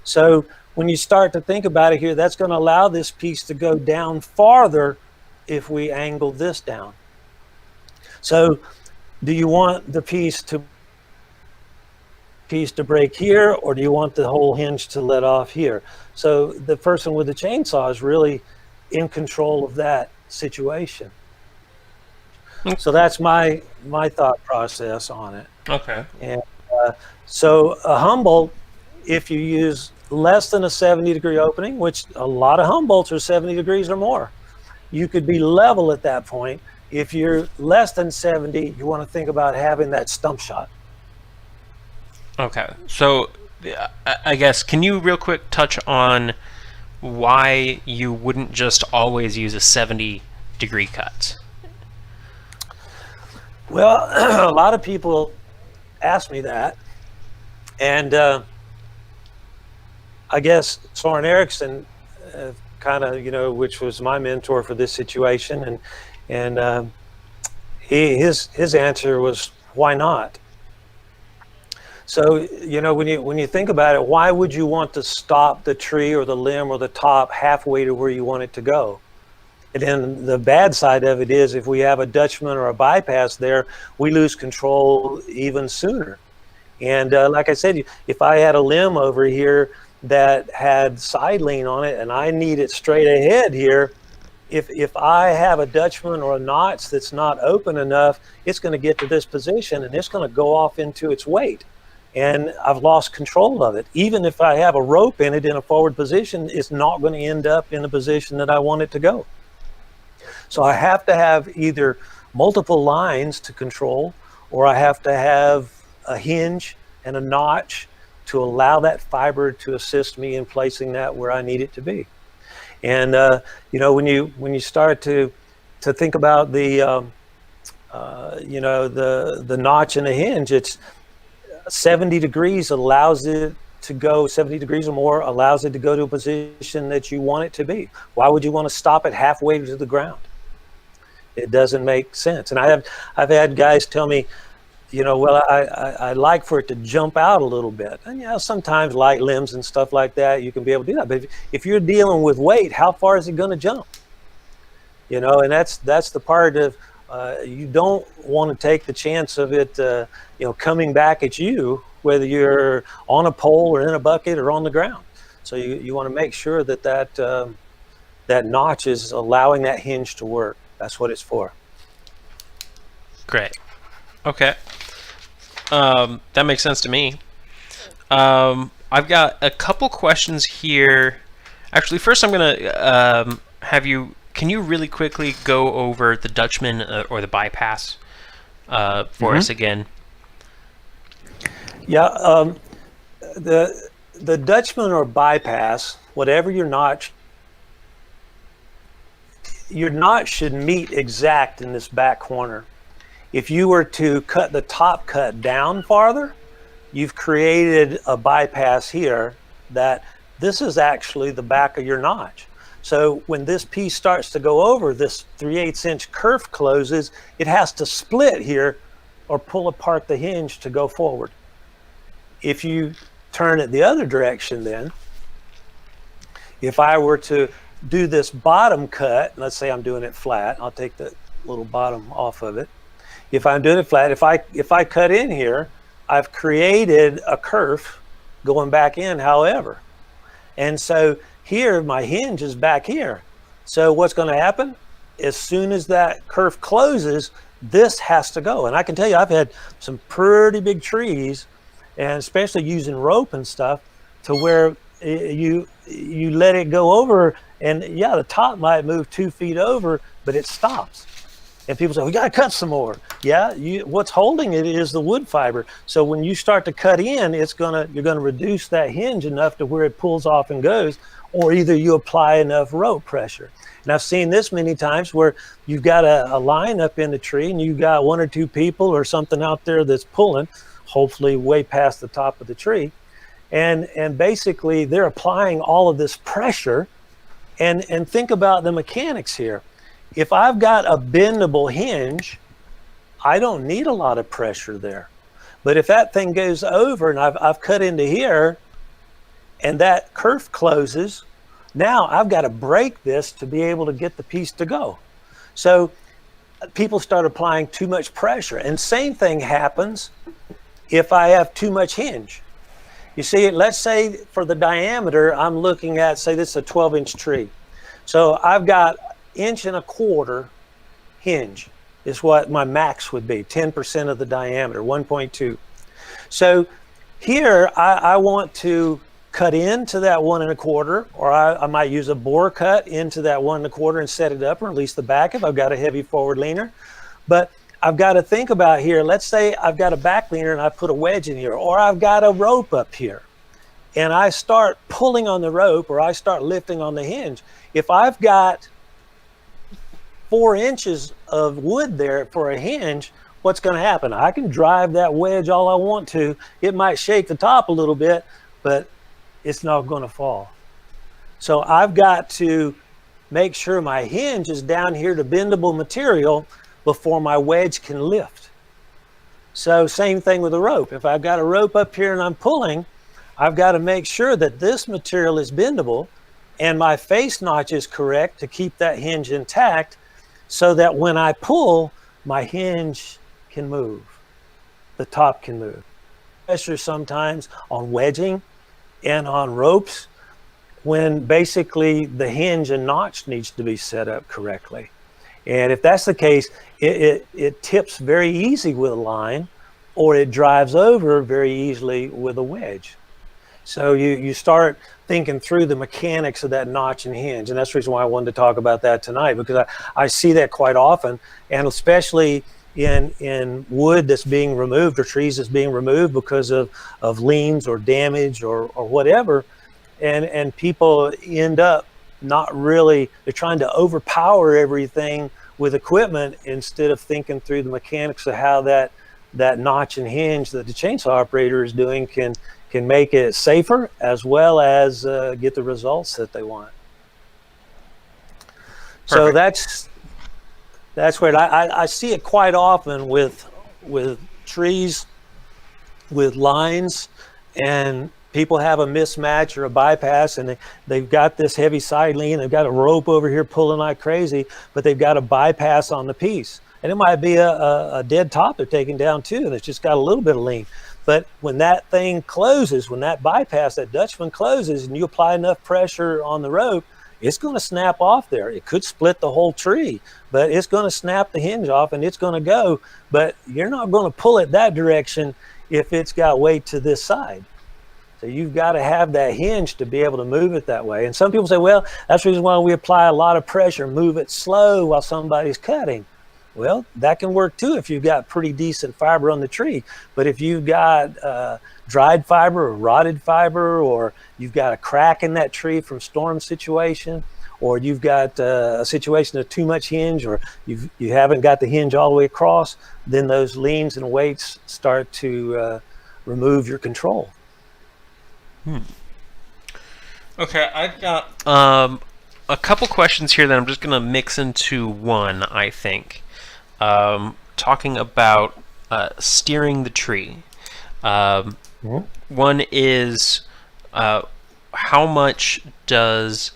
So when you start to think about it here, that's going to allow this piece to go down farther if we angle this down. So do you want the piece to break here, or do you want the whole hinge to let off here? So the person with the chainsaw is really in control of that situation. So that's my thought process on it. Okay. And so a Humboldt, if you use less than a 70-degree opening, which a lot of Humboldts are 70 degrees or more, you could be level at that point. If you're less than 70, you want to think about having that stump shot. Okay, so I guess, can you real quick touch on why you wouldn't just always use a 70-degree cut? Well, a lot of people ask me that, and I guess Soren Eriksson kind of, which was my mentor for this situation, and his answer was, why not? So, when you think about it, why would you want to stop the tree or the limb or the top halfway to where you want it to go? And then the bad side of it is, if we have a Dutchman or a bypass there, we lose control even sooner. And like I said, if I had a limb over here that had side lean on it and I need it straight ahead here, if I have a Dutchman or a notch that's not open enough, it's going to get to this position and it's going to go off into its weight. And I've lost control of it. Even if I have a rope in it in a forward position, it's not going to end up in the position that I want it to go. So I have to have either multiple lines to control, or I have to have a hinge and a notch to allow that fiber to assist me in placing that where I need it to be. And when you start to think about the notch and the hinge, it's 70 degrees allows it to go, 70 degrees or more allows it to go to a position that you want it to be. Why would you want to stop it halfway to the ground? It doesn't make sense. And I've had guys tell me, well, I like for it to jump out a little bit. And sometimes light limbs and stuff like that, you can be able to do that. But if you're dealing with weight, how far is it going to jump? And that's the part of, you don't want to take the chance of it, coming back at you, whether you're on a pole or in a bucket or on the ground. So you want to make sure that notch is allowing that hinge to work. That's what it's for. Great. Okay. That makes sense to me. I've got a couple questions here. Actually, first I'm going to have you can you really quickly go over the Dutchman or the bypass for us again? Yeah, the Dutchman or bypass, whatever your notch should meet exact in this back corner. If you were to cut the top cut down farther, you've created a bypass here that this is actually the back of your notch. So when this piece starts to go over, this 3/8 inch kerf closes, it has to split here or pull apart the hinge to go forward. If you turn it the other direction then, if I were to do this bottom cut, let's say I'm doing it flat, I'll take the little bottom off of it. If I'm doing it flat, if I cut in here, I've created a kerf going back in, however. And so here, my hinge is back here. So what's going to happen? As soon as that kerf closes, this has to go. And I can tell you, I've had some pretty big trees, and especially using rope and stuff, to where you let it go over, and yeah, the top might move 2 feet over, but it stops. And people say, we got to cut some more. Yeah, what's holding it is the wood fiber. So when you start to cut in, you're gonna reduce that hinge enough to where it pulls off and goes, or either you apply enough rope pressure. And I've seen this many times where you've got a line up in the tree and you've got 1 or 2 people or something out there that's pulling, hopefully way past the top of the tree. And basically they're applying all of this pressure. And think about the mechanics here. If I've got a bendable hinge, I don't need a lot of pressure there. But if that thing goes over and I've cut into here and that kerf closes, now I've got to break this to be able to get the piece to go. So people start applying too much pressure. And same thing happens if I have too much hinge. You see, let's say for the diameter, I'm looking at, say this is a 12-inch tree. So I've got 1.25 inch hinge is what my max would be, 10% of the diameter, 1.2. So here I want to cut into that 1.25, or I might use a bore cut into that 1.25 and set it up, or at least the back if I've got a heavy forward leaner. But I've got to think about here, let's say I've got a back leaner and I put a wedge in here, or I've got a rope up here and I start pulling on the rope, or I start lifting on the hinge. If I've got 4 inches of wood there for a hinge, what's going to happen? I can drive that wedge all I want to. It might shake the top a little bit, but it's not going to fall. So I've got to make sure my hinge is down here to bendable material before my wedge can lift. So same thing with a rope. If I've got a rope up here and I'm pulling, I've got to make sure that this material is bendable and my face notch is correct to keep that hinge intact, so that when I pull, my hinge can move, the top can move. Pressure sometimes on wedging and on ropes when basically the hinge and notch needs to be set up correctly. And if that's the case, it tips very easy with a line, or it drives over very easily with a wedge. So you start thinking through the mechanics of that notch and hinge. And that's the reason why I wanted to talk about that tonight, because I see that quite often, and especially in wood that's being removed, or trees that's being removed because of liens or damage or whatever. And people end up not really, they're trying to overpower everything with equipment instead of thinking through the mechanics of how that notch and hinge that the chainsaw operator is doing can make it safer, as well as get the results that they want. Perfect. So that's where I see it quite often with trees, with lines, and people have a mismatch or a bypass, and they've got this heavy side lean, they've got a rope over here pulling like crazy, but they've got a bypass on the piece. And it might be a dead top they're taking down too, that's just got a little bit of lean. But when that thing closes, when that bypass, that Dutchman closes, and you apply enough pressure on the rope, it's going to snap off there. It could split the whole tree, but it's going to snap the hinge off and it's going to go. But you're not going to pull it that direction if it's got weight to this side. So you've got to have that hinge to be able to move it that way. And some people say, well, that's the reason why we apply a lot of pressure, move it slow while somebody's cutting. Well, that can work too if you've got pretty decent fiber on the tree. But if you've got dried fiber or rotted fiber, or you've got a crack in that tree from storm situation, or you've got a situation of too much hinge, or you haven't got the hinge all the way across, then those leans and weights start to remove your control. Okay, I've got a couple questions here that I'm just going to mix into one, I think. Talking about steering the tree. One is how much does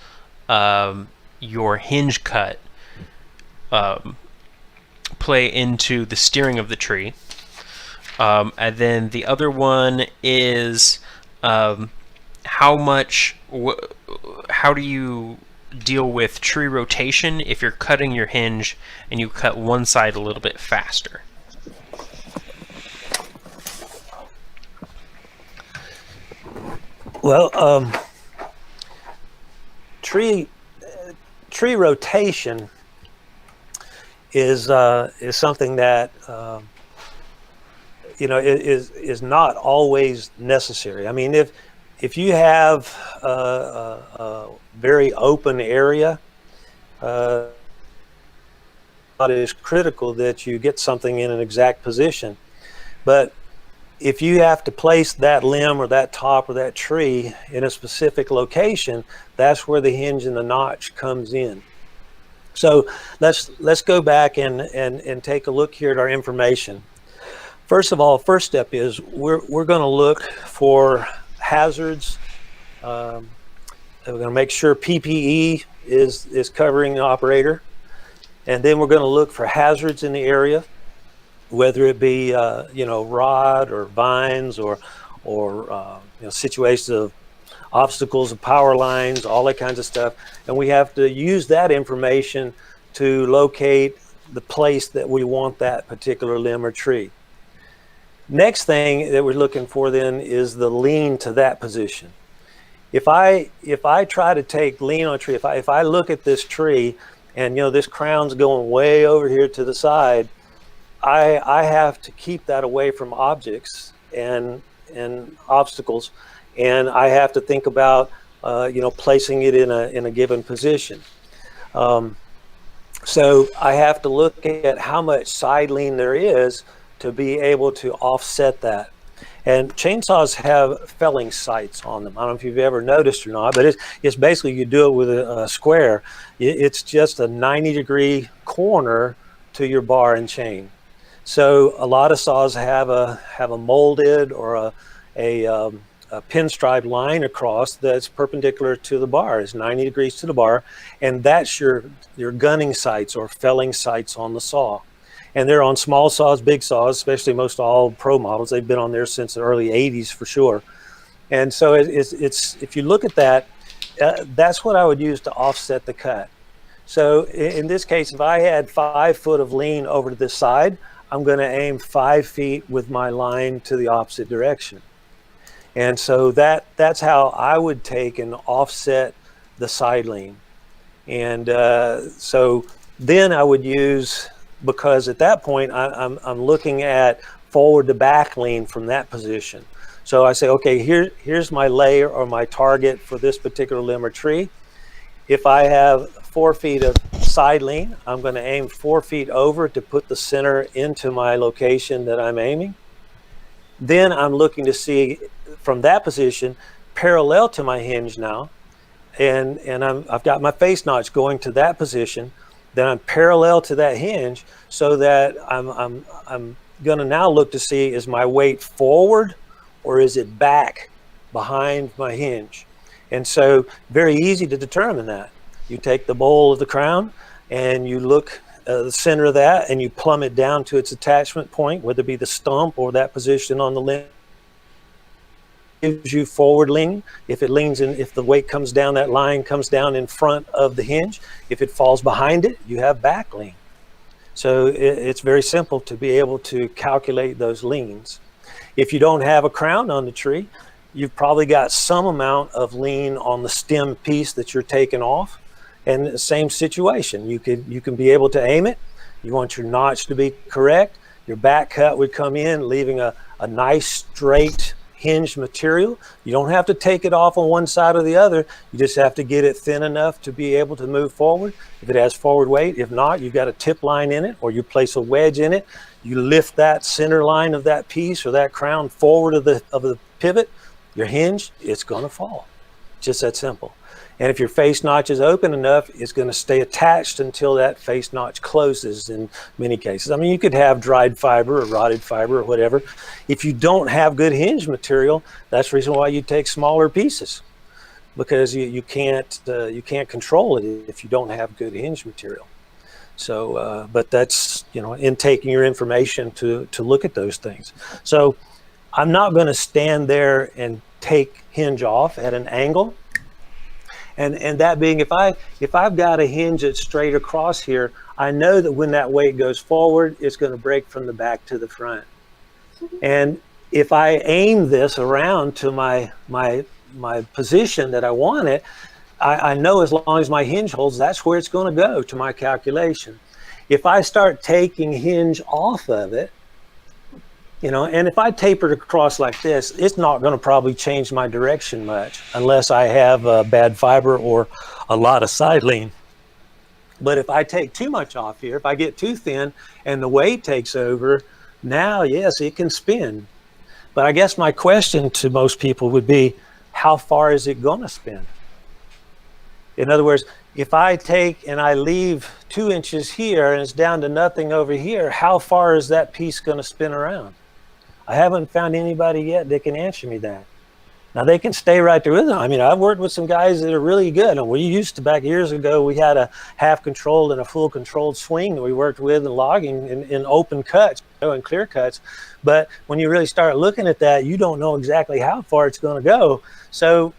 your hinge cut play into the steering of the tree? And then the other one is how do you deal with tree rotation if you're cutting your hinge and you cut one side a little bit faster? Well, tree rotation is something that is not always necessary. I mean, if you have a very open area, it is critical that you get something in an exact position. But if you have to place that limb or that top or that tree in a specific location, that's where the hinge and the notch comes in. So let's go back and take a look here at our information. First of all, first step is we're going to look for hazards. We're going to make sure PPE is covering the operator, and then we're going to look for hazards in the area, whether it be rod or vines or situations of obstacles of power lines, all that kinds of stuff. And we have to use that information to locate the place that we want that particular limb or tree. Next thing that we're looking for then is the lean to that position. If I try to take lean on a tree, if I look at this tree and this crown's going way over here to the side, I have to keep that away from objects and obstacles, and I have to think about placing it in a given position. So I have to look at how much side lean there is to be able to offset that. And chainsaws have felling sights on them. I don't know if you've ever noticed or not, but it's basically, you do it with a square. It's just a 90-degree corner to your bar and chain. So a lot of saws have a molded or a pinstripe line across that's perpendicular to the bar. It's 90 degrees to the bar, and that's your gunning sights or felling sights on the saw. And they're on small saws, big saws, especially most all pro models. They've been on there since the early 80s for sure. And so it's if you look at that, that's what I would use to offset the cut. So in this case, if I had 5 foot of lean over to this side, I'm going to aim 5 feet with my line to the opposite direction. And so that's how I would take and offset the side lean. And so then I would use, because at that point I'm looking at forward to back lean from that position. So I say, okay, here's my layer or my target for this particular limb or tree. If I have 4 feet of side lean, I'm going to aim 4 feet over to put the center into my location that I'm aiming. Then I'm looking to see from that position parallel to my hinge now, and I've got my face notch going to that position. Then I'm parallel to that hinge, so that I'm going to now look to see, is my weight forward or is it back behind my hinge? And so very easy to determine that. You take the bowl of the crown and you look at the center of that and you plumb it down to its attachment point, whether it be the stump or that position on the limb. Gives you forward leaning. If it leans in, if the weight comes down, that line comes down in front of the hinge. If it falls behind it, you have back lean. So it's very simple to be able to calculate those leans. If you don't have a crown on the tree, you've probably got some amount of lean on the stem piece that you're taking off. And the same situation, you can be able to aim it. You want your notch to be correct. Your back cut would come in, leaving a nice straight hinged material. You don't have to take it off on one side or the other. You just have to get it thin enough to be able to move forward. If it has forward weight, if not, you've got a tip line in it, or you place a wedge in it. You lift that center line of that piece or that crown forward of the pivot, your hinge, it's going to fall. Just that simple. And if your face notch is open enough, it's going to stay attached until that face notch closes in many cases. I mean, you could have dried fiber or rotted fiber or whatever. If you don't have good hinge material, that's the reason why you take smaller pieces, because you can't control it if you don't have good hinge material. So, but that's, in taking your information to look at those things. So I'm not going to stand there and take hinge off at an angle. And that being, if I've got a hinge that's straight across here, I know that when that weight goes forward, it's going to break from the back to the front. And if I aim this around to my position that I want it, I know as long as my hinge holds, that's where it's going to go to my calculation. If I start taking hinge off of it, and if I taper it across like this, it's not going to probably change my direction much unless I have bad fiber or a lot of side lean. But if I take too much off here, if I get too thin and the weight takes over, now, yes, it can spin. But I guess my question to most people would be, how far is it going to spin? In other words, if I take and I leave 2 inches here and it's down to nothing over here, how far is that piece going to spin around? I haven't found anybody yet that can answer me that. Now, they can stay right there with them. I mean, I've worked with some guys that are really good. And we used to, back years ago, we had a half controlled and a full controlled swing that we worked with in logging in open cuts, and clear cuts. But when you really start looking at that, you don't know exactly how far it's going to go. So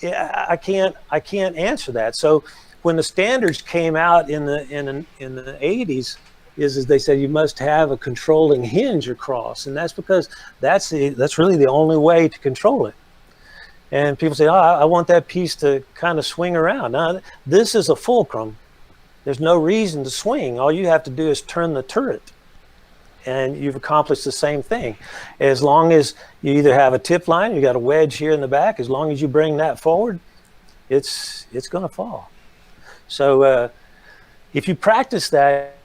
I can't answer that. So when the standards came out in the 80s, is they said you must have a controlling hinge across, and that's because that's really the only way to control it. And people say, I want that piece to kind of swing around. Now, this is a fulcrum. There's no reason to swing. All you have to do is turn the turret, and you've accomplished the same thing. As long as you either have a tip line, you got a wedge here in the back, as long as you bring that forward, it's going to fall. So if you practice that,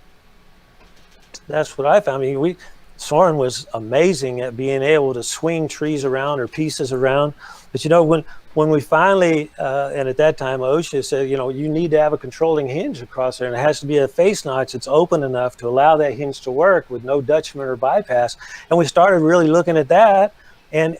that's what I found. I mean, Soren was amazing at being able to swing trees around or pieces around. But when we finally, and at that time, OSHA said, you need to have a controlling hinge across there, and it has to be a face notch that's open enough to allow that hinge to work with no dutchman or bypass. And we started really looking at that, and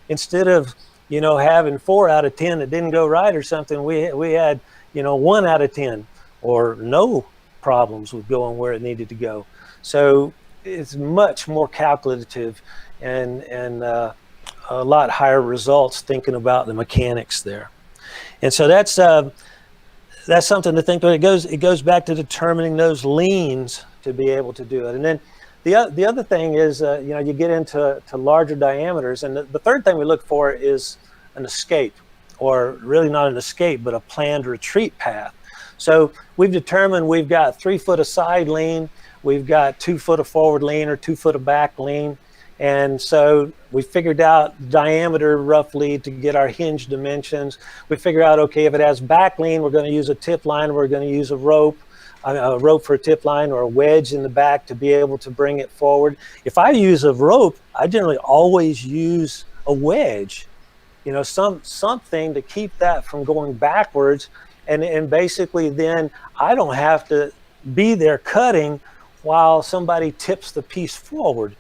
instead of having 4 out of 10 that didn't go right or something, we had 1 out of 10 or no problems with going where it needed to go. So it's much more calculative and a lot higher results thinking about the mechanics there. And so that's something to think about. It goes back to determining those leans to be able to do it. And then the other thing is, you get into larger diameters, and the third thing we look for is an escape, or really not an escape, but a planned retreat path. So we've determined we've got 3 foot of side lean, we've got 2 foot of forward lean or 2 foot of back lean. And so we figured out diameter roughly to get our hinge dimensions. We figure out, okay, if it has back lean, we're going to use a tip line, we're going to use a rope for a tip line, or a wedge in the back to be able to bring it forward. If I use a rope, I generally always use a wedge, something to keep that from going backwards. And basically then I don't have to be there cutting while somebody tips the piece forward.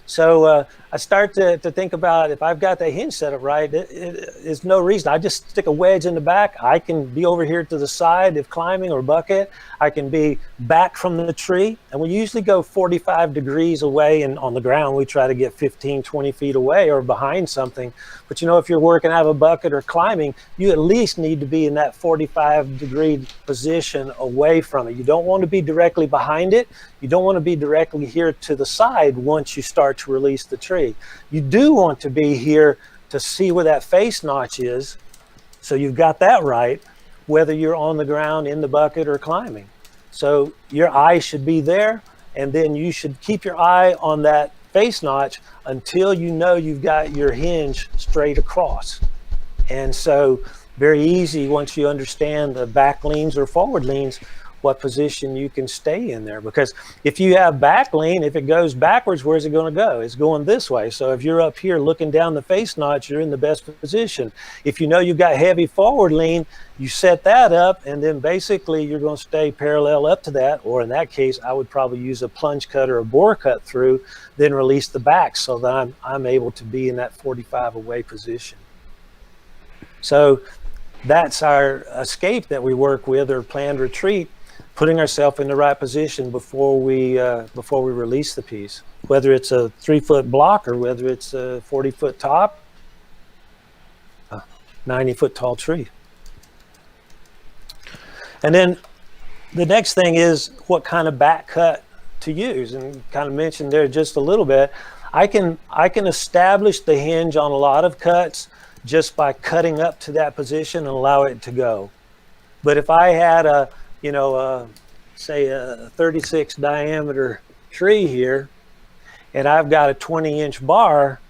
So I start to think about, if I've got the hinge set up right, there's no reason. I just stick a wedge in the back. I can be over here to the side if climbing or bucket. I can be back from the tree. And we usually go 45 degrees away, and on the ground we try to get 15, 20 feet away or behind something. But if you're working out of a bucket or climbing, you at least need to be in that 45-degree position away from it. You don't want to be directly behind it. You don't want to be directly here to the side once you start to release the tree. You do want to be here to see where that face notch is. So you've got that right, whether you're on the ground, in the bucket, or climbing. So your eye should be there, and then you should keep your eye on that face notch until you know you've got your hinge straight across. And so very easy, once you understand the back leans or forward leans, what position you can stay in there. Because if you have back lean, if it goes backwards, where's it going to go? It's going this way. So if you're up here looking down the face notch, you're in the best position. If you know you've got heavy forward lean, you set that up, and then basically you're going to stay parallel up to that, or in that case, I would probably use a plunge cut or a bore cut through, then release the back so that I'm able to be in that 45 away position. So that's our escape that we work with, or planned retreat, putting ourselves in the right position before we release the piece, whether it's a 3-foot block or whether it's a 40-foot top, a 90-foot tall tree. And then the next thing is what kind of back cut to use, and kind of mentioned there just a little bit. I can establish the hinge on a lot of cuts just by cutting up to that position and allow it to go. But if I had say a 36 diameter tree here, and I've got a 20-inch bar,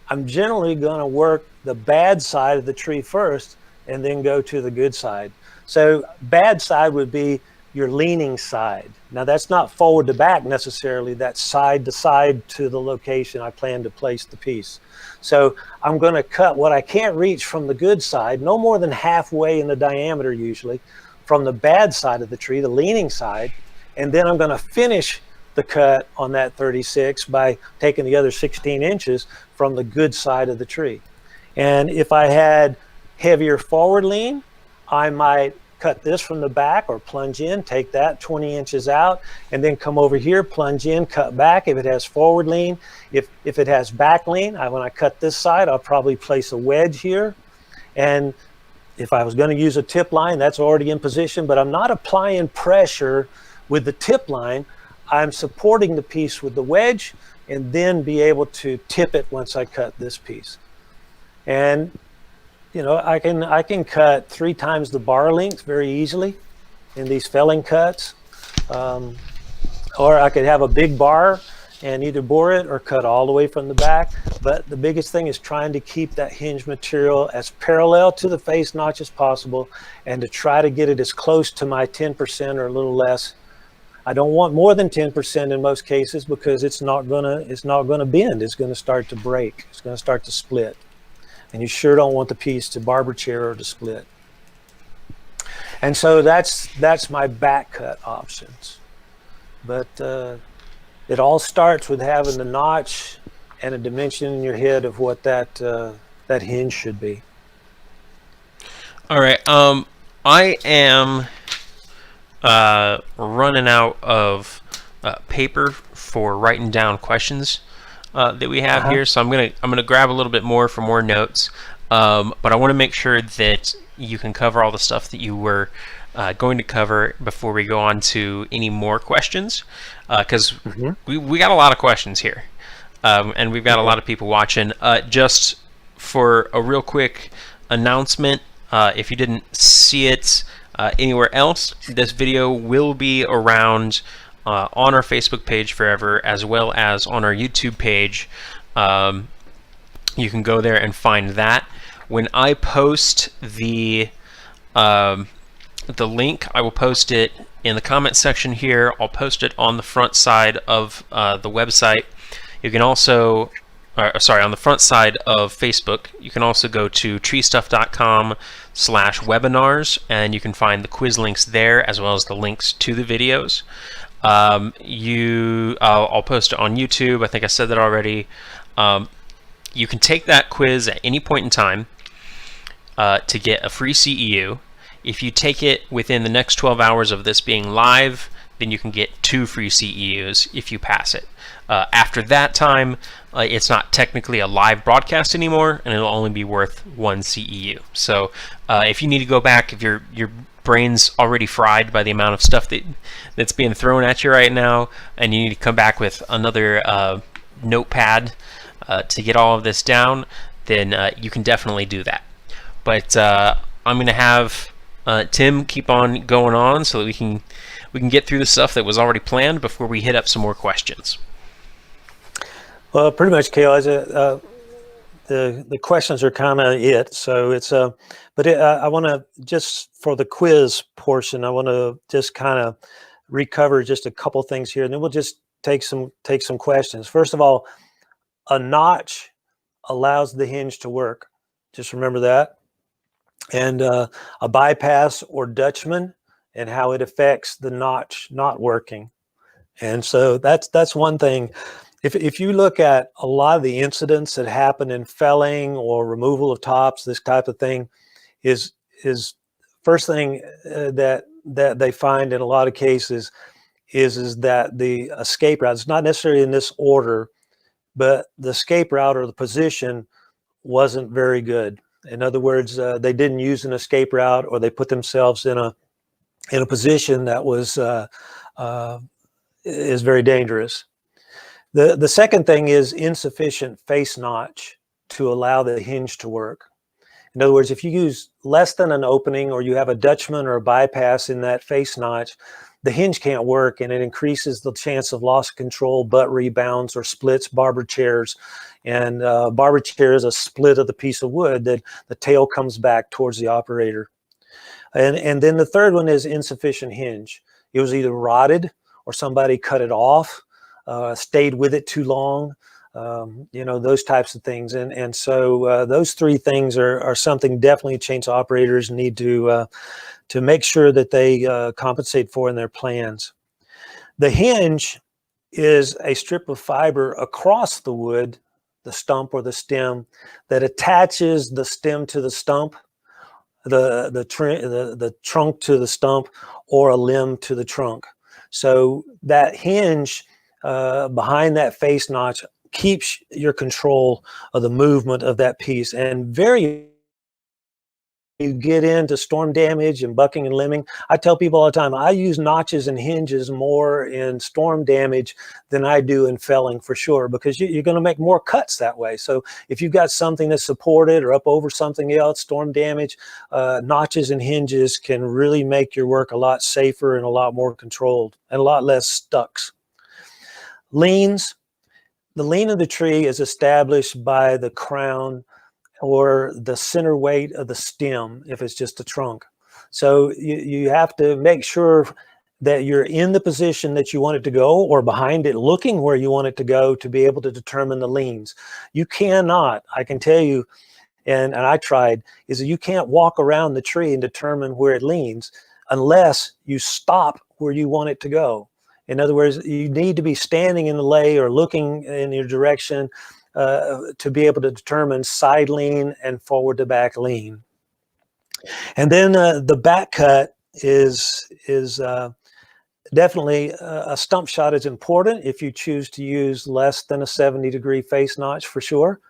I'm generally going to work the bad side of the tree first and then go to the good side. So bad side would be your leaning side. Now that's not forward to back necessarily, that's side to side to the location I plan to place the piece. So I'm going to cut what I can't reach from the good side, no more than halfway in the diameter usually, from the bad side of the tree, the leaning side, and then I'm going to finish the cut on that 36 by taking the other 16 inches from the good side of the tree. And if I had heavier forward lean, I might cut this from the back or plunge in, take that 20 inches out, and then come over here, plunge in, cut back if it has forward lean. If it has back lean, when I cut this side, I'll probably place a wedge here. And if I was going to use a tip line, that's already in position, but I'm not applying pressure with the tip line. I'm supporting the piece with the wedge and then be able to tip it once I cut this piece. And I can cut 3 times the bar length very easily in these felling cuts. Or I could have a big bar and either bore it or cut all the way from the back. But the biggest thing is trying to keep that hinge material as parallel to the face notch as possible, and to try to get it as close to my 10% or a little less. I don't want more than 10% in most cases, because it's not gonna bend. It's gonna start to break. It's gonna start to split. And you sure don't want the piece to barber chair or to split. And so that's my back cut options. But it all starts with having the notch and a dimension in your head of what that hinge should be. All right. I am running out of paper for writing down questions that we have here, so I'm gonna grab a little bit more for more notes. But I want to make sure that you can cover all the stuff that you were going to cover before we go on to any more questions, because we got a lot of questions here, and we've got a lot of people watching. Just for a real quick announcement, if you didn't see it anywhere else, this video will be around on our Facebook page forever, as well as on our YouTube page. You can go there and find that. When I post the link, I will post it in the comment section here. I'll post it on the front side of the website. You can also, on the front side of Facebook, you can also go to treestuff.com/webinars, and you can find the quiz links there, as well as the links to the videos. I'll post it on YouTube. I think I said that already. You can take that quiz at any point in time to get a free CEU. If you take it within the next 12 hours of this being live, then you can get 2 free CEUs if you pass it. After that time, it's not technically a live broadcast anymore, and it'll only be worth 1 CEU. So if you need to go back, if your brain's already fried by the amount of stuff that's being thrown at you right now, and you need to come back with another notepad to get all of this down, then you can definitely do that. But I'm going to have Tim keep on going on so that we can get through the stuff that was already planned before we hit up some more questions. Well, pretty much, Kale, the questions are kind of it. So it's I want to, just for the quiz portion, I want to just kind of recover just a couple things here, and then we'll just take some questions. First of all, a notch allows the hinge to work. Just remember that. And a bypass or dutchman, and how it affects the notch not working. And so that's one thing. If you look at a lot of the incidents that happen in felling or removal of tops, this type of thing, is first thing that they find in a lot of cases is that the escape route, it's not necessarily in this order, but the escape route or the position wasn't very good. In other words, they didn't use an escape route, or they put themselves in a position that was is very dangerous. The second thing is insufficient face notch to allow the hinge to work. In other words, if you use less than an opening, or you have a dutchman or a bypass in that face notch, the hinge can't work, and it increases the chance of loss of control, butt rebounds, or splits, barber chairs. And barber chair is a split of the piece of wood that the tail comes back towards the operator. And then the third one is insufficient hinge. It was either rotted, or somebody cut it off, stayed with it too long, those types of things. And so those three things are something definitely chainsaw operators need to make sure that they compensate for in their plans. The hinge is a strip of fiber across the wood, the stump or the stem, that attaches the stem to the stump, the trunk to the stump, or a limb to the trunk. So that hinge behind that face notch keeps your control of the movement of that piece. And you get into storm damage and bucking and limbing, I tell people all the time, I use notches and hinges more in storm damage than I do in felling, for sure, because you're going to make more cuts that way. So if you've got something that's supported or up over something else, storm damage, notches and hinges can really make your work a lot safer and a lot more controlled, and a lot less stucks. Leans. The lean of the tree is established by the crown or the center weight of the stem if it's just a trunk. So you have to make sure that you're in the position that you want it to go, or behind it looking where you want it to go, to be able to determine the leans. You cannot, I can tell you, and I tried, is that you can't walk around the tree and determine where it leans unless you stop where you want it to go. In other words, you need to be standing in the lay or looking in your direction to be able to determine side lean and forward to back lean. And then the back cut is definitely a stump shot is important if you choose to use less than a 70-degree face notch, for sure.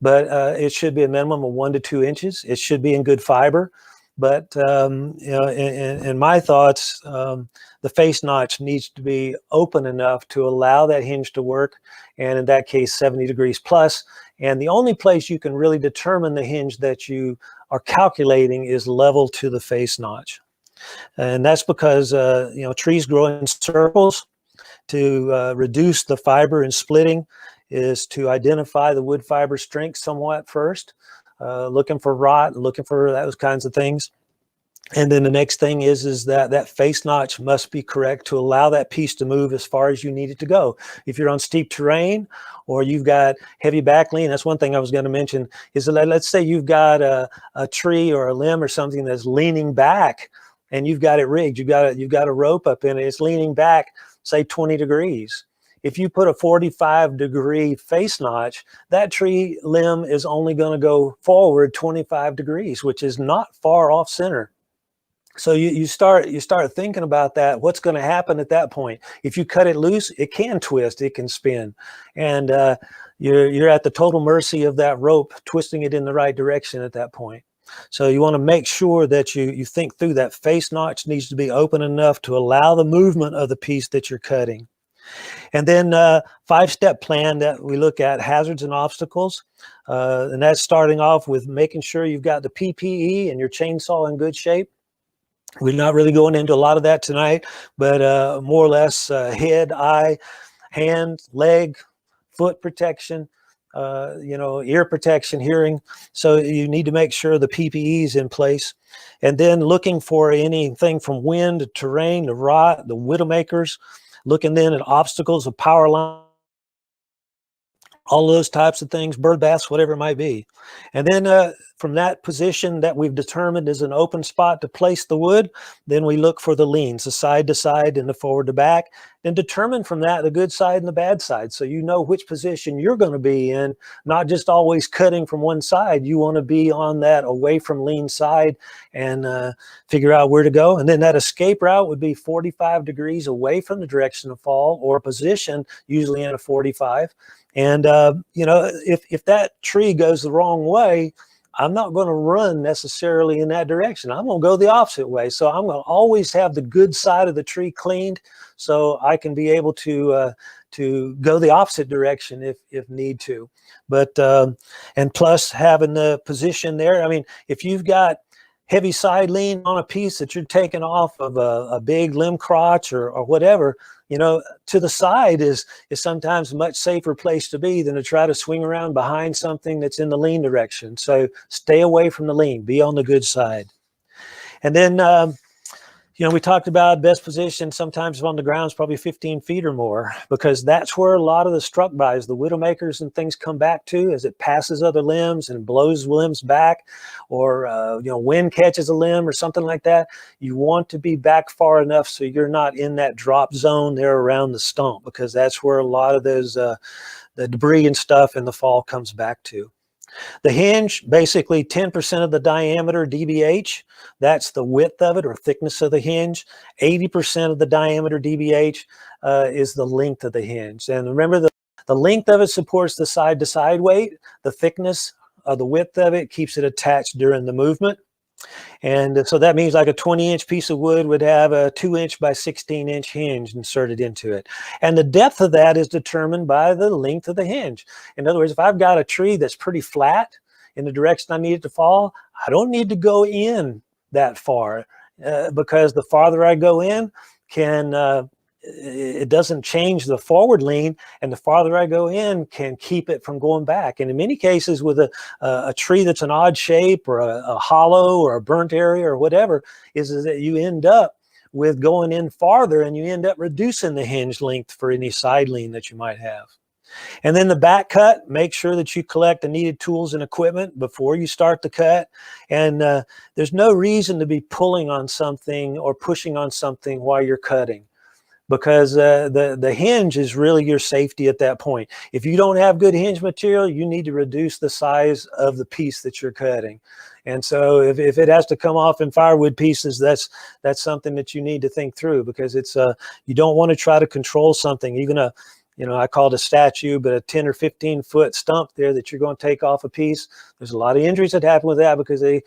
But it should be a minimum of 1 to 2 inches. It should be in good fiber. But in my thoughts, the face notch needs to be open enough to allow that hinge to work, and in that case 70 degrees plus. And the only place you can really determine the hinge that you are calculating is level to the face notch. And that's because trees grow in circles. To reduce the fiber and splitting is to identify the wood fiber strength somewhat first, looking for rot, looking for those kinds of things. And then the next thing is that face notch must be correct to allow that piece to move as far as you need it to go. If you're on steep terrain or you've got heavy back lean, that's one thing I was going to mention, is that let's say you've got a tree or a limb or something that's leaning back, and you've got it rigged, you've got a rope up in it, it's leaning back, say 20 degrees. If you put a 45-degree face notch, that tree limb is only going to go forward 25 degrees, which is not far off center. So you start thinking about that. What's going to happen at that point? If you cut it loose, it can twist, it can spin, and you're at the total mercy of that rope twisting it in the right direction at that point. So you want to make sure that you think through that. Face notch needs to be open enough to allow the movement of the piece that you're cutting. And then 5-step plan that we look at hazards and obstacles. And that's starting off with making sure you've got the PPE and your chainsaw in good shape. We're not really going into a lot of that tonight, but more or less head, eye, hand, leg, foot protection, ear protection, hearing. So you need to make sure the PPE is in place. And then looking for anything from wind to terrain, to rot, the widowmakers, looking then at obstacles of power line, all those types of things, bird baths, whatever it might be. And then from that position that we've determined is an open spot to place the wood, then we look for the leans, the side to side and the forward to back, and determine from that the good side and the bad side. So you know which position you're going to be in, not just always cutting from one side. You want to be on that away from lean side and figure out where to go. And then that escape route would be 45 degrees away from the direction of fall, or a position usually in a 45. And, if that tree goes the wrong way, I'm not going to run necessarily in that direction. I'm going to go the opposite way. So I'm going to always have the good side of the tree cleaned so I can be able to go the opposite direction if need to. But, and plus having the position there, I mean, if you've got heavy side lean on a piece that you're taking off of a big limb crotch or whatever, to the side is sometimes a much safer place to be than to try to swing around behind something that's in the lean direction. So stay away from the lean, be on the good side. And then, we talked about best position sometimes on the ground is probably 15 feet or more, because that's where a lot of the struck bys, the widowmakers and things come back to as it passes other limbs and blows limbs back, or, wind catches a limb or something like that. You want to be back far enough so you're not in that drop zone there around the stump, because that's where a lot of those, the debris and stuff in the fall comes back to. The hinge, basically 10% of the diameter dBH, that's the width of it or thickness of the hinge. 80% of the diameter dBH is the length of the hinge. And remember, the length of it supports the side-to-side weight. The thickness of the width of it keeps it attached during the movement. And so that means like a 20-inch piece of wood would have a 2-inch by 16-inch hinge inserted into it. And the depth of that is determined by the length of the hinge. In other words, if I've got a tree that's pretty flat in the direction I need it to fall, I don't need to go in that far, because the farther I go in it doesn't change the forward lean, and the farther I go in can keep it from going back. And in many cases with a tree that's an odd shape or a hollow or a burnt area or whatever, is that you end up with going in farther and you end up reducing the hinge length for any side lean that you might have. And then the back cut, make sure that you collect the needed tools and equipment before you start the cut. And there's no reason to be pulling on something or pushing on something while you're cutting, because the hinge is really your safety at that point. If you don't have good hinge material, you need to reduce the size of the piece that you're cutting. And so if it has to come off in firewood pieces, that's something that you need to think through, because it's you don't want to try to control something. Even I call it a statue, but a 10 or 15 foot stump there that you're going to take off a piece. There's a lot of injuries that happen with that, because they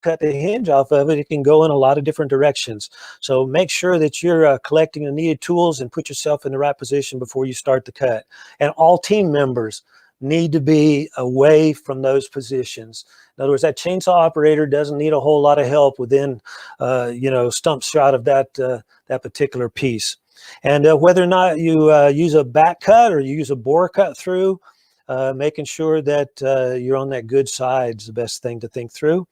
cut the hinge off of it. It can go in a lot of different directions. So make sure that you're collecting the needed tools and put yourself in the right position before you start the cut. And all team members need to be away from those positions. In other words, that chainsaw operator doesn't need a whole lot of help within, stump shot of that particular piece. And whether or not you use a back cut or you use a bore cut through, making sure that you're on that good side is the best thing to think through.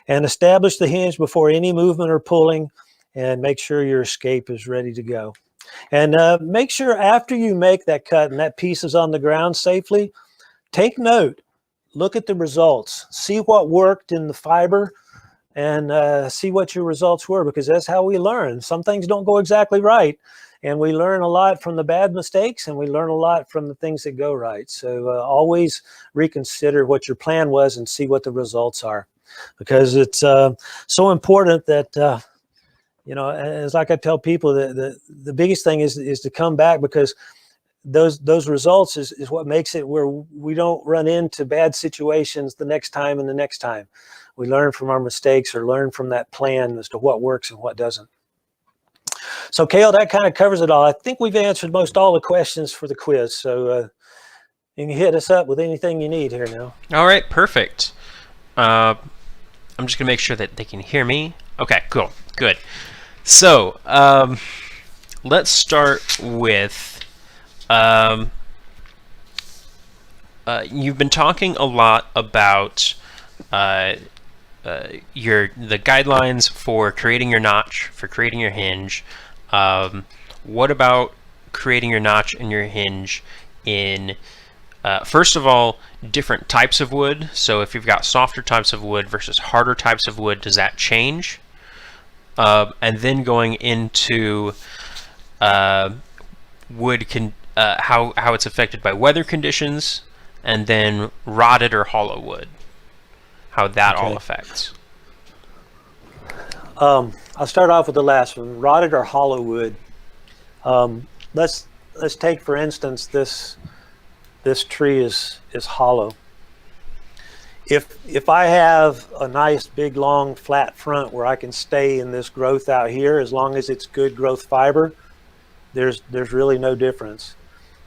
And establish the hinge before any movement or pulling, and make sure your escape is ready to go. And make sure after you make that cut and that piece is on the ground safely, take note, look at the results, see what worked in the fiber, and see what your results were, because that's how we learn. Some things don't go exactly right, and we learn a lot from the bad mistakes, and we learn a lot from the things that go right. So always reconsider what your plan was and see what the results are, because it's so important that it's like I tell people, that the biggest thing is to come back, because those results is what makes it where we don't run into bad situations the next time and the next time. We learn from our mistakes, or learn from that plan as to what works and what doesn't. So, Cale, that kind of covers it all. I think we've answered most all the questions for the quiz. So you can hit us up with anything you need here now. All right, perfect. I'm just going to make sure that they can hear me. Okay, cool. Good. So let's start with you've been talking a lot about the guidelines for creating your notch, for creating your hinge. What about creating your notch and your hinge in, first of all, different types of wood? So if you've got softer types of wood versus harder types of wood, does that change? And then going into wood how it's affected by weather conditions, and then rotted or hollow wood, how that all affects. I'll start off with the last one, rotted or hollow wood. Let's take, for instance, this tree is hollow. If I have a nice big long flat front where I can stay in this growth out here, as long as it's good growth fiber, there's really no difference.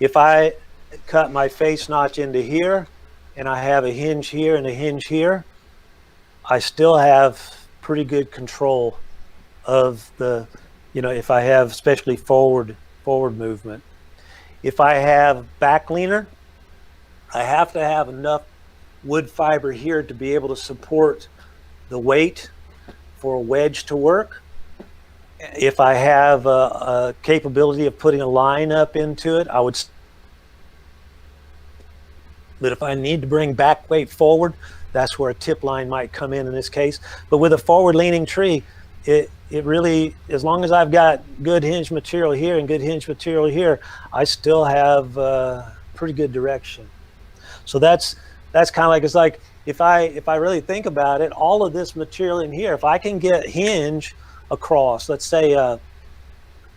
If I cut my face notch into here and I have a hinge here and a hinge here, I still have pretty good control of the, if I have especially forward movement. If I have back leaner, I have to have enough wood fiber here to be able to support the weight for a wedge to work. If I have a capability of putting a line up into it, I would. But if I need to bring back weight forward, that's where a tip line might come in this case. But with a forward leaning tree, it really, as long as I've got good hinge material here and good hinge material here, I still have pretty good direction. So that's kind of like, it's like if I really think about it, all of this material in here, if I can get hinge across, let's say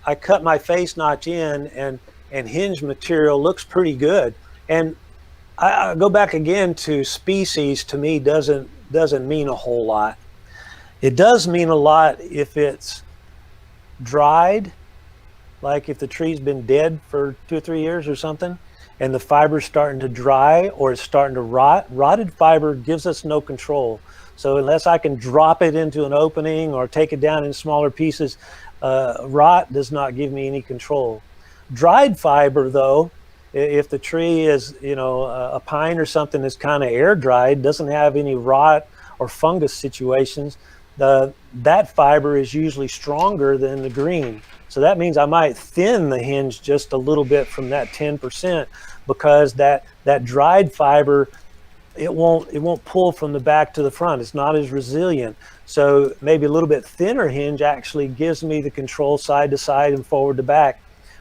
I cut my face notch in and hinge material looks pretty good, and I go back again to species, to me doesn't mean a whole lot. It does mean a lot if it's dried, like if the tree's been dead for 2 or 3 years or something, and the fiber's starting to dry or it's starting to rot. Rotted fiber gives us no control. So unless I can drop it into an opening or take it down in smaller pieces, rot does not give me any control. Dried fiber, though, if the tree is, a pine or something that's kind of air dried, doesn't have any rot or fungus situations, that fiber is usually stronger than the green. So that means I might thin the hinge just a little bit from that 10%, because that dried fiber, it won't pull from the back to the front. It's not as resilient. So maybe a little bit thinner hinge actually gives me the control side to side and forward to back.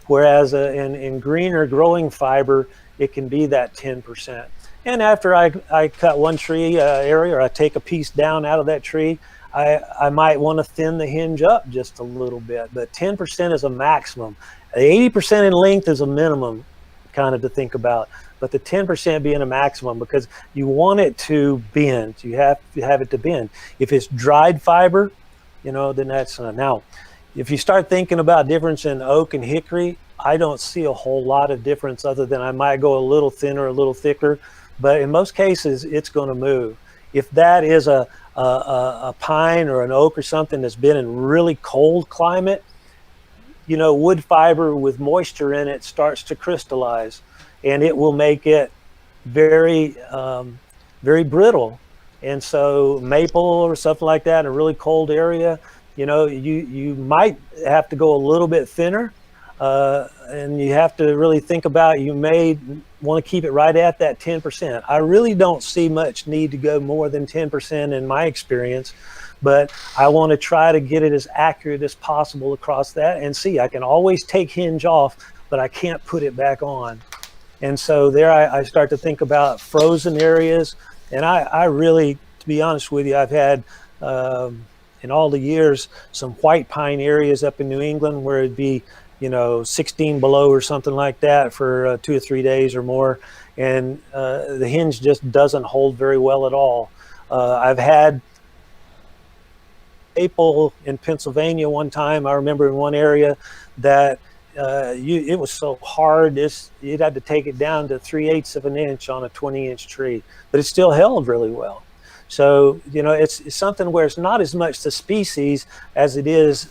Whereas in greener growing fiber, it can be that 10%. And after I cut one tree area, or I take a piece down out of that tree, I might want to thin the hinge up just a little bit. But 10% is a maximum. 80% in length is a minimum, kind of to think about. But the 10% being a maximum, because you want it to bend. You have to have it to bend. If it's dried fiber, then that's now. If you start thinking about difference in oak and hickory, I don't see a whole lot of difference, other than I might go a little thinner, a little thicker, but in most cases it's going to move. If that is a pine or an oak or something that's been in really cold climate, wood fiber with moisture in it starts to crystallize, and it will make it very, very brittle. And so maple or something like that in a really cold area, you might have to go a little bit thinner, and you have to really think about, you may want to keep it right at that 10%. I really don't see much need to go more than 10% in my experience, but I want to try to get it as accurate as possible across that. And see, I can always take hinge off, but I can't put it back on. And so there I start to think about frozen areas. And I really, to be honest with you, I've had in all the years some white pine areas up in New England where it'd be 16 below or something like that for 2 or 3 days or more, and the hinge just doesn't hold very well at all. I've had maple in Pennsylvania one time. I remember in one area that it was so hard, you'd had to take it down to 3/8 of an inch on a 20-inch tree, but it still held really well. So, you know, it's something where it's not as much the species as it is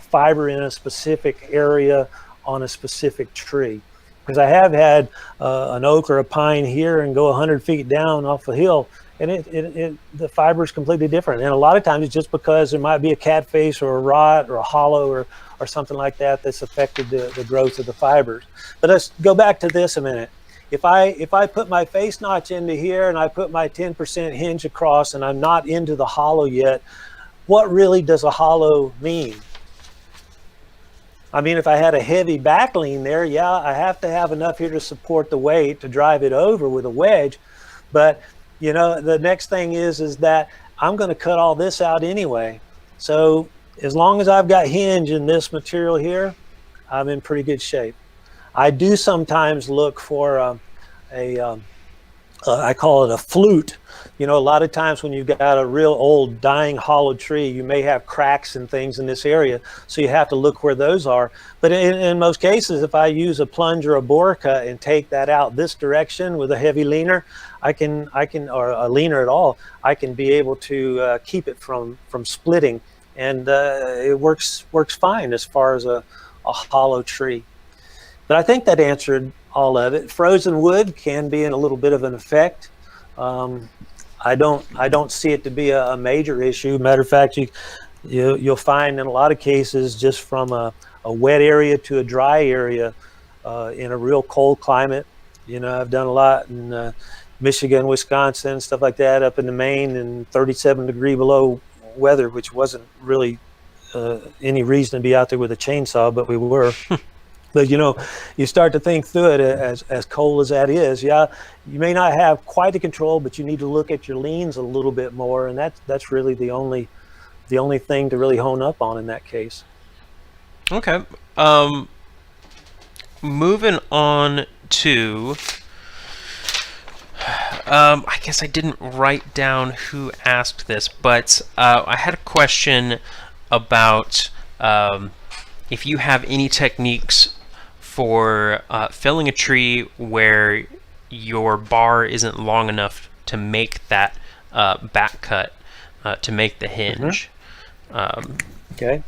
fiber in a specific area on a specific tree. Because I have had an oak or a pine here and go 100 feet down off a hill, and the fiber is completely different. And a lot of times it's just because there might be a cat face or a rot or a hollow or something like that that's affected the growth of the fibers. But let's go back to this a minute. If I put my face notch into here and I put my 10% hinge across and I'm not into the hollow yet, what really does a hollow mean? I mean, if I had a heavy back lean there, yeah, I have to have enough here to support the weight to drive it over with a wedge. But, you know, the next thing is that I'm going to cut all this out anyway. So as long as I've got hinge in this material here, I'm in pretty good shape. I do sometimes look for I call it a flute. You know, a lot of times when you've got a real old dying hollow tree, you may have cracks and things in this area, so you have to look where those are. But in most cases, if I use a plunge or a bore cut and take that out this direction with a heavy leaner, I can or a leaner at all, I can be able to keep it from splitting, and it works fine as far as a hollow tree. But I think that answered all of it. Frozen wood can be in a little bit of an effect. I don't see it to be a major issue. Matter of fact, you'll find in a lot of cases, just from a wet area to a dry area in a real cold climate. You know, I've done a lot in Michigan, Wisconsin, stuff like that, up into Maine, in 37 degree below weather, which wasn't really any reason to be out there with a chainsaw, but we were. But, you know, you start to think through it, as cold as that is. Yeah, you may not have quite the control, but you need to look at your leans a little bit more, and that's really the only thing to really hone up on in that case. Okay. Moving on to, I guess I didn't write down who asked this, but I had a question about if you have any techniques for felling a tree where your bar isn't long enough to make that back cut, to make the hinge. Okay.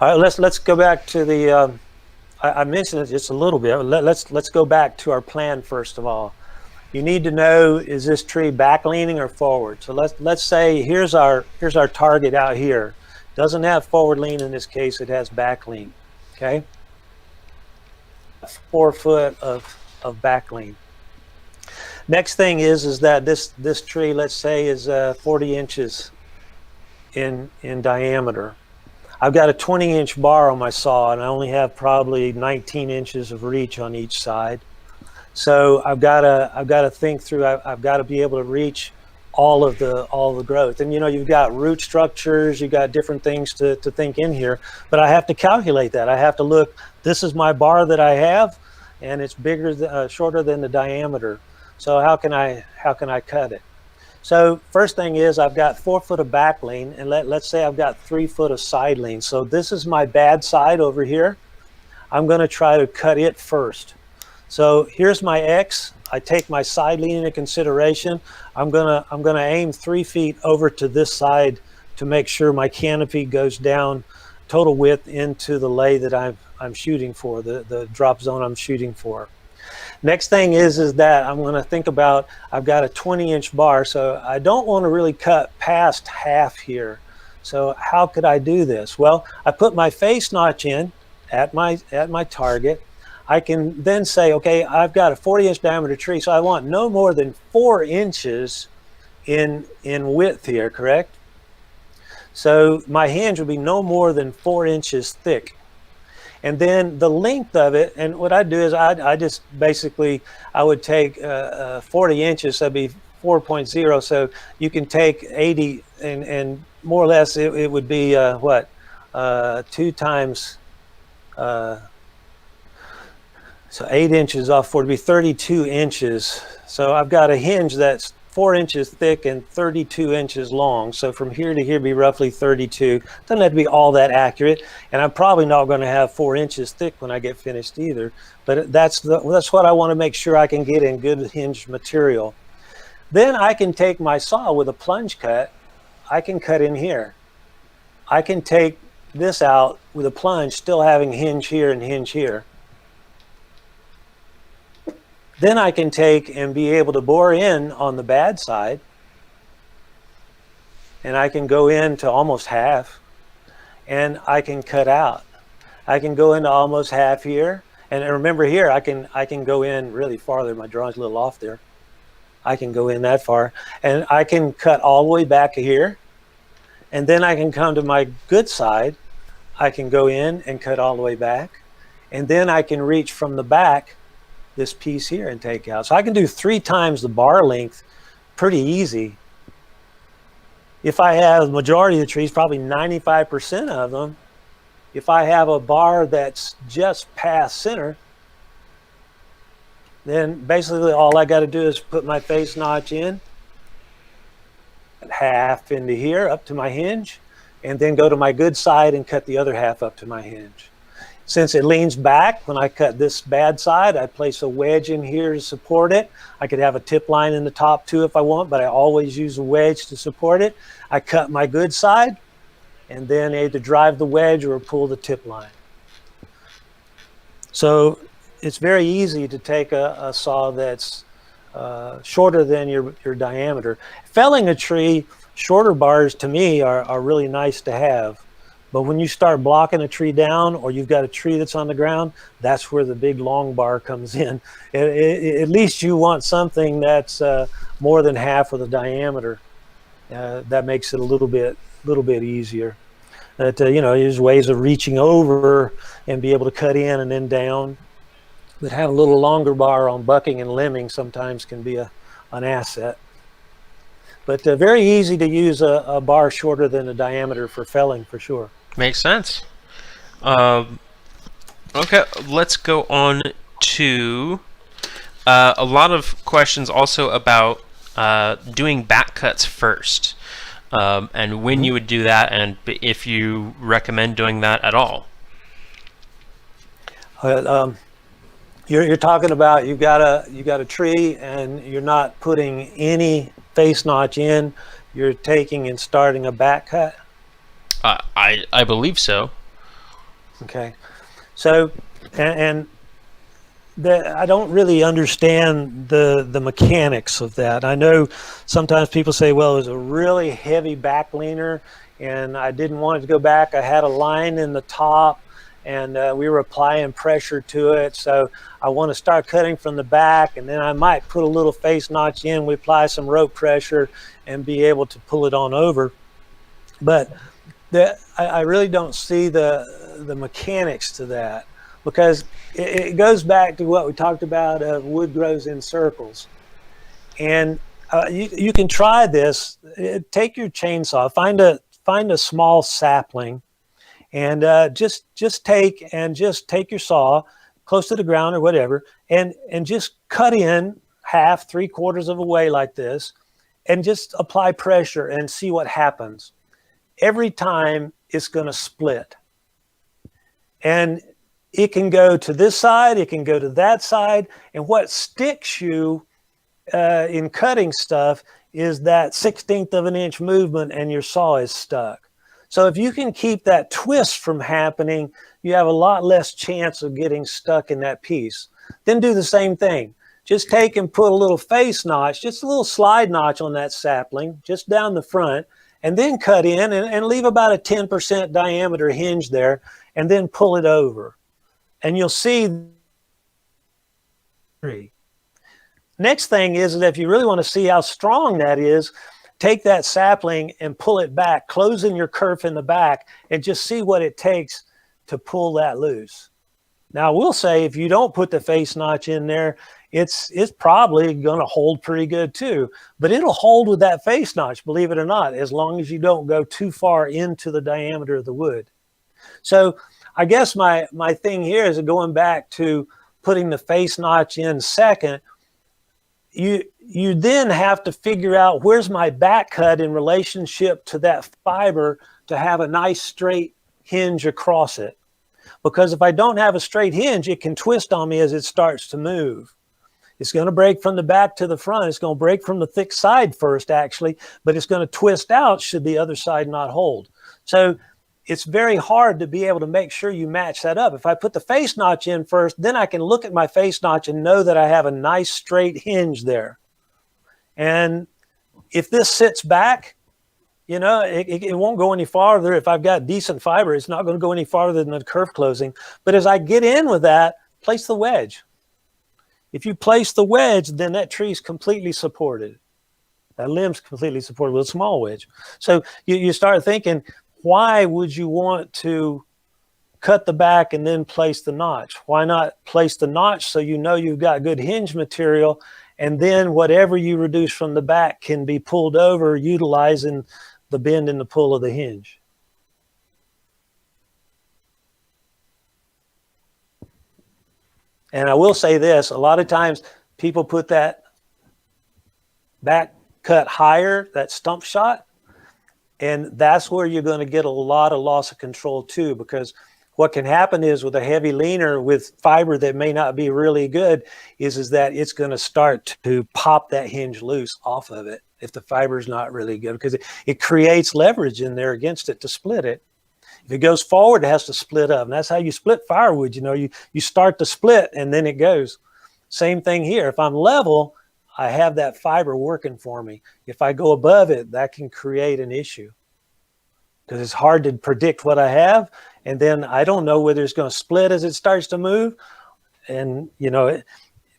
All right, let's go back to the. I mentioned it just a little bit. Let's go back to our plan first of all. You need to know, is this tree back leaning or forward? So let's say here's our target out here. Doesn't have forward lean in this case, it has back lean. Okay. 4 foot of back lean. Next thing is that this tree, let's say, is 40 inches in diameter. I've got a 20-inch bar on my saw, and I only have probably 19 inches of reach on each side. So I've got to think through. I've got to be able to reach all of the growth. And you know, you've got root structures, you've got different things to think in here, but I have to calculate that. I have to look, this is my bar that I have, and it's bigger, shorter than the diameter. So how can I cut it? So first thing is, I've got 4 foot of back lean, and let's say I've got 3 foot of side lean. So this is my bad side over here. I'm going to try to cut it first. So here's my X. I take my side lean into consideration. I'm gonna aim 3 feet over to this side to make sure my canopy goes down total width into the lay that I'm shooting for, the drop zone I'm shooting for. Next thing is that I'm going to think about, I've got a 20-inch bar, so I don't want to really cut past half here. So how could I do this? Well, I put my face notch in at my target. I can then say, okay, I've got a 40-inch diameter tree, so I want no more than 4 inches in width here, correct? So my hinge would be no more than 4 inches thick. And then the length of it, and what I do is I just basically, I would take 40 inches, so that'd be 4.0. So you can take 80, and more or less it would be 2 times, so 8 inches off 4 would be 32 inches. So I've got a hinge that's 4 inches thick and 32 inches long. So from here to here be roughly 32. Doesn't have to be all that accurate. And I'm probably not going to have 4 inches thick when I get finished either. But that's what I want to make sure I can get in good hinged material. Then I can take my saw with a plunge cut. I can cut in here. I can take this out with a plunge, still having hinge here and hinge here. Then I can take and be able to bore in on the bad side, and I can go into almost half, and I can cut out. I can go into almost half here, and remember here I can go in really farther. My drawing's a little off there. I can go in that far, and I can cut all the way back here, and then I can come to my good side. I can go in and cut all the way back, and then I can reach from the back this piece here and take out. So I can do 3 times the bar length pretty easy. If I have the majority of the trees, probably 95% of them, if I have a bar that's just past center, then basically all I got to do is put my face notch in, half into here up to my hinge, and then go to my good side and cut the other half up to my hinge. Since it leans back, when I cut this bad side, I place a wedge in here to support it. I could have a tip line in the top too if I want, but I always use a wedge to support it. I cut my good side and then either drive the wedge or pull the tip line. So it's very easy to take a saw that's shorter than your diameter. Felling a tree, shorter bars to me are really nice to have. But when you start blocking a tree down, or you've got a tree that's on the ground, that's where the big long bar comes in. At least you want something that's more than half of the diameter. That makes it a little bit easier. You know, there's ways of reaching over and be able to cut in and then down. But having a little longer bar on bucking and limbing sometimes can be an asset. But very easy to use a bar shorter than the diameter for felling, for sure. Makes sense. Okay, let's go on to a lot of questions also about doing back cuts first, and when you would do that, and if you recommend doing that at all. You're talking about you've got a tree and you're not putting any face notch in. You're taking and starting a back cut. I believe so. Okay, so and I don't really understand the mechanics of that. I know sometimes people say, well, it was a really heavy back leaner and I didn't want it to go back. I had a line in the top and we were applying pressure to it, so I want to start cutting from the back, and then I might put a little face notch in. We apply some rope pressure and be able to pull it on over. But I really don't see the mechanics to that, because it goes back to what we talked about of wood grows in circles. And you can try this. Take your chainsaw, find a small sapling, and just take your saw close to the ground or whatever, and just cut in half, 3/4 of a way like this, and just apply pressure and see what happens. Every time it's going to split, and it can go to this side, it can go to that side, and what sticks you in cutting stuff is that 1/16 of an inch movement, and your saw is stuck. So if you can keep that twist from happening, you have a lot less chance of getting stuck in that piece. Then do the same thing. Just take and put a little face notch, just a little slide notch on that sapling, just down the front, and then cut in and leave about a 10% diameter hinge there, and then pull it over. And you'll see. Next thing is that if you really want to see how strong that is, take that sapling and pull it back, closing your kerf in the back, and just see what it takes to pull that loose. Now, we'll say if you don't put the face notch in there, it's probably going to hold pretty good too. But it'll hold with that face notch, believe it or not, as long as you don't go too far into the diameter of the wood. So I guess my thing here is going back to putting the face notch in second. you then have to figure out where's my back cut in relationship to that fiber to have a nice straight hinge across it. Because if I don't have a straight hinge, it can twist on me as it starts to move. It's going to break from the back to the front. It's going to break from the thick side first, actually, but it's going to twist out should the other side not hold. So it's very hard to be able to make sure you match that up. If I put the face notch in first, then I can look at my face notch and know that I have a nice straight hinge there. And if this sits back, you know, it won't go any farther. If I've got decent fiber, it's not going to go any farther than the kerf closing. But as I get in with that, place the wedge. If you place the wedge, then that tree is completely supported. That limb's completely supported with a small wedge. So you start thinking, why would you want to cut the back and then place the notch? Why not place the notch so you know you've got good hinge material, and then whatever you reduce from the back can be pulled over utilizing the bend and the pull of the hinge. And I will say this, a lot of times people put that back cut higher, that stump shot, and that's where you're going to get a lot of loss of control too, because what can happen is with a heavy leaner with fiber that may not be really good is that it's going to start to pop that hinge loose off of it if the fiber is not really good, because it creates leverage in there against it to split it. If it goes forward, it has to split up. And that's how you split firewood. You know, you start to split and then it goes. Same thing here. If I'm level, I have that fiber working for me. If I go above it, that can create an issue because it's hard to predict what I have. And then I don't know whether it's going to split as it starts to move. And, you know,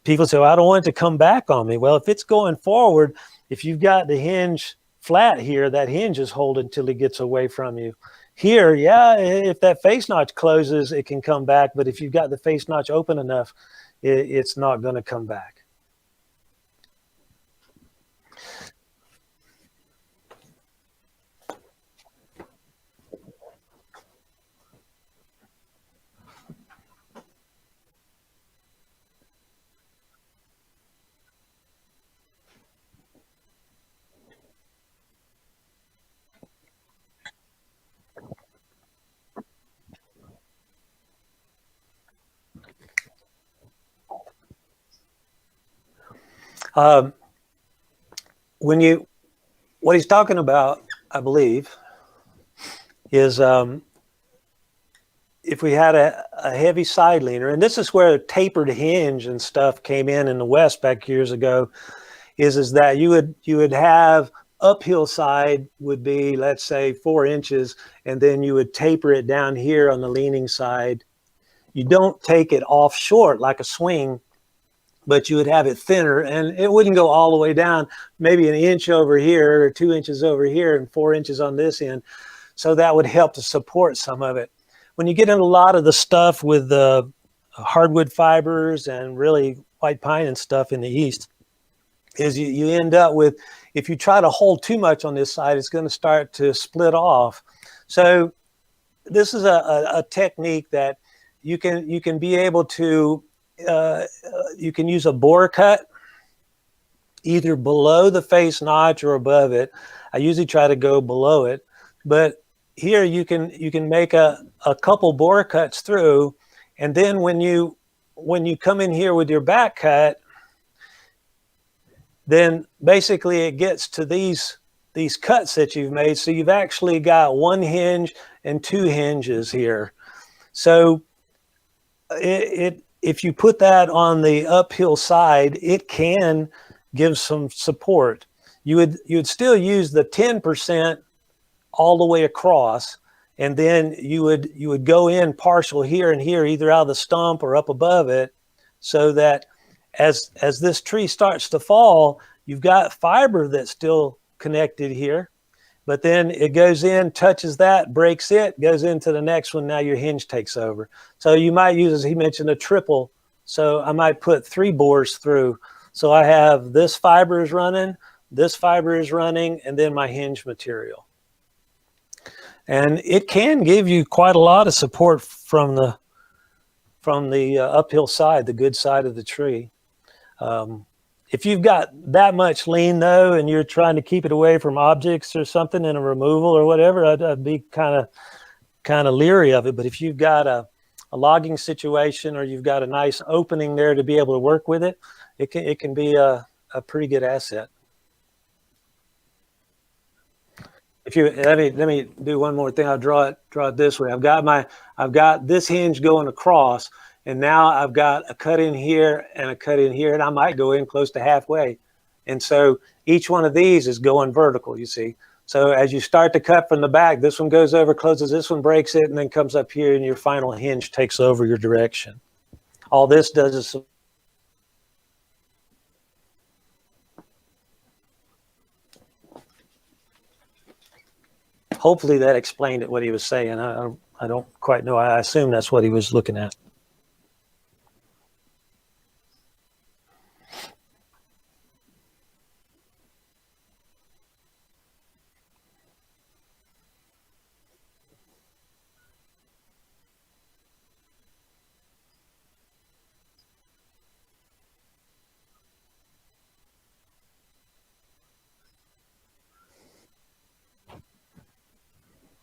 people say, well, I don't want it to come back on me. Well, if it's going forward, if you've got the hinge flat here, that hinge is holding until it gets away from you. Here, yeah, if that face notch closes, it can come back. But if you've got the face notch open enough, it's not going to come back. What he's talking about, I believe, is if we had a heavy side leaner, and this is where tapered hinge and stuff came in the West back years ago, is that you would have uphill side would be, let's say, 4 inches, and then you would taper it down here on the leaning side. You don't take it off short like a swing, but you would have it thinner, and it wouldn't go all the way down, maybe an inch over here or 2 inches over here and 4 inches on this end. So that would help to support some of it. When you get into a lot of the stuff with the hardwood fibers and really white pine and stuff in the East, is you end up with, if you try to hold too much on this side, it's going to start to split off. So this is a technique that you can be able to, you can use a bore cut either below the face notch or above it. I usually try to go below it, but here you can make a couple bore cuts through, and then when you come in here with your back cut, then basically it gets to these cuts that you've made. So you've actually got 1 hinge and 2 hinges here. So if you put that on the uphill side, it can give some support. You would still use the 10% all the way across, and then you would go in partial here and here, either out of the stump or up above it, so that as this tree starts to fall, you've got fiber that's still connected here, but then it goes in, touches that, breaks it, goes into the next one. Now your hinge takes over. So you might use, as he mentioned, a triple. So I might put 3 bores through. So I have this fiber is running, this fiber is running, and then my hinge material. And it can give you quite a lot of support from the uphill side, the good side of the tree. If you've got that much lean though, and you're trying to keep it away from objects or something in a removal or whatever, I'd be kind of leery of it. But if you've got a logging situation, or you've got a nice opening there to be able to work with it, it can be a pretty good asset. If you let me do one more thing, I'll draw it this way. I've got this hinge going across, and now I've got a cut in here and a cut in here, and I might go in close to halfway. And so each one of these is going vertical, you see. So as you start to cut from the back, this one goes over, closes, this one breaks it, and then comes up here, and your final hinge takes over your direction. All this does is hopefully that explained it, what he was saying. I don't quite know. I assume that's what he was looking at.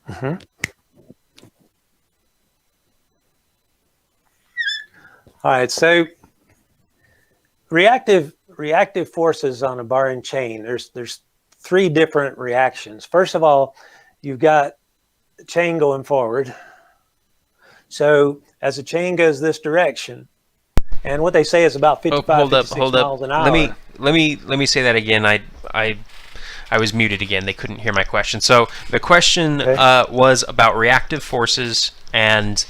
Mm-hmm. All right, so reactive forces on a bar and chain, there's 3 different reactions. First of all, you've got the chain going forward. So as the chain goes this direction, and what they say is about 55, 56 miles an hour. Let me say that again. I was muted again. They couldn't hear my question. So the question was about reactive forces and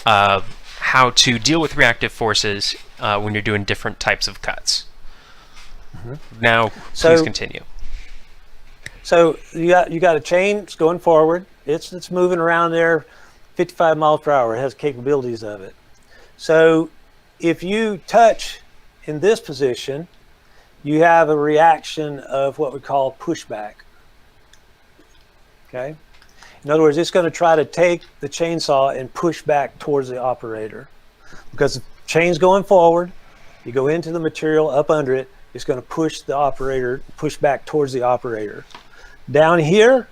how to deal with reactive forces when you're doing different types of cuts. Mm-hmm. Now, please continue. So you got a chain. It's going forward. It's moving around there, 55 miles per hour. It has capabilities of it. So if you touch in this position, you have a reaction of what we call pushback. Okay. In other words, it's going to try to take the chainsaw and push back towards the operator, because the chain's going forward. You go into the material up under it. It's going to push back towards the operator. Down here,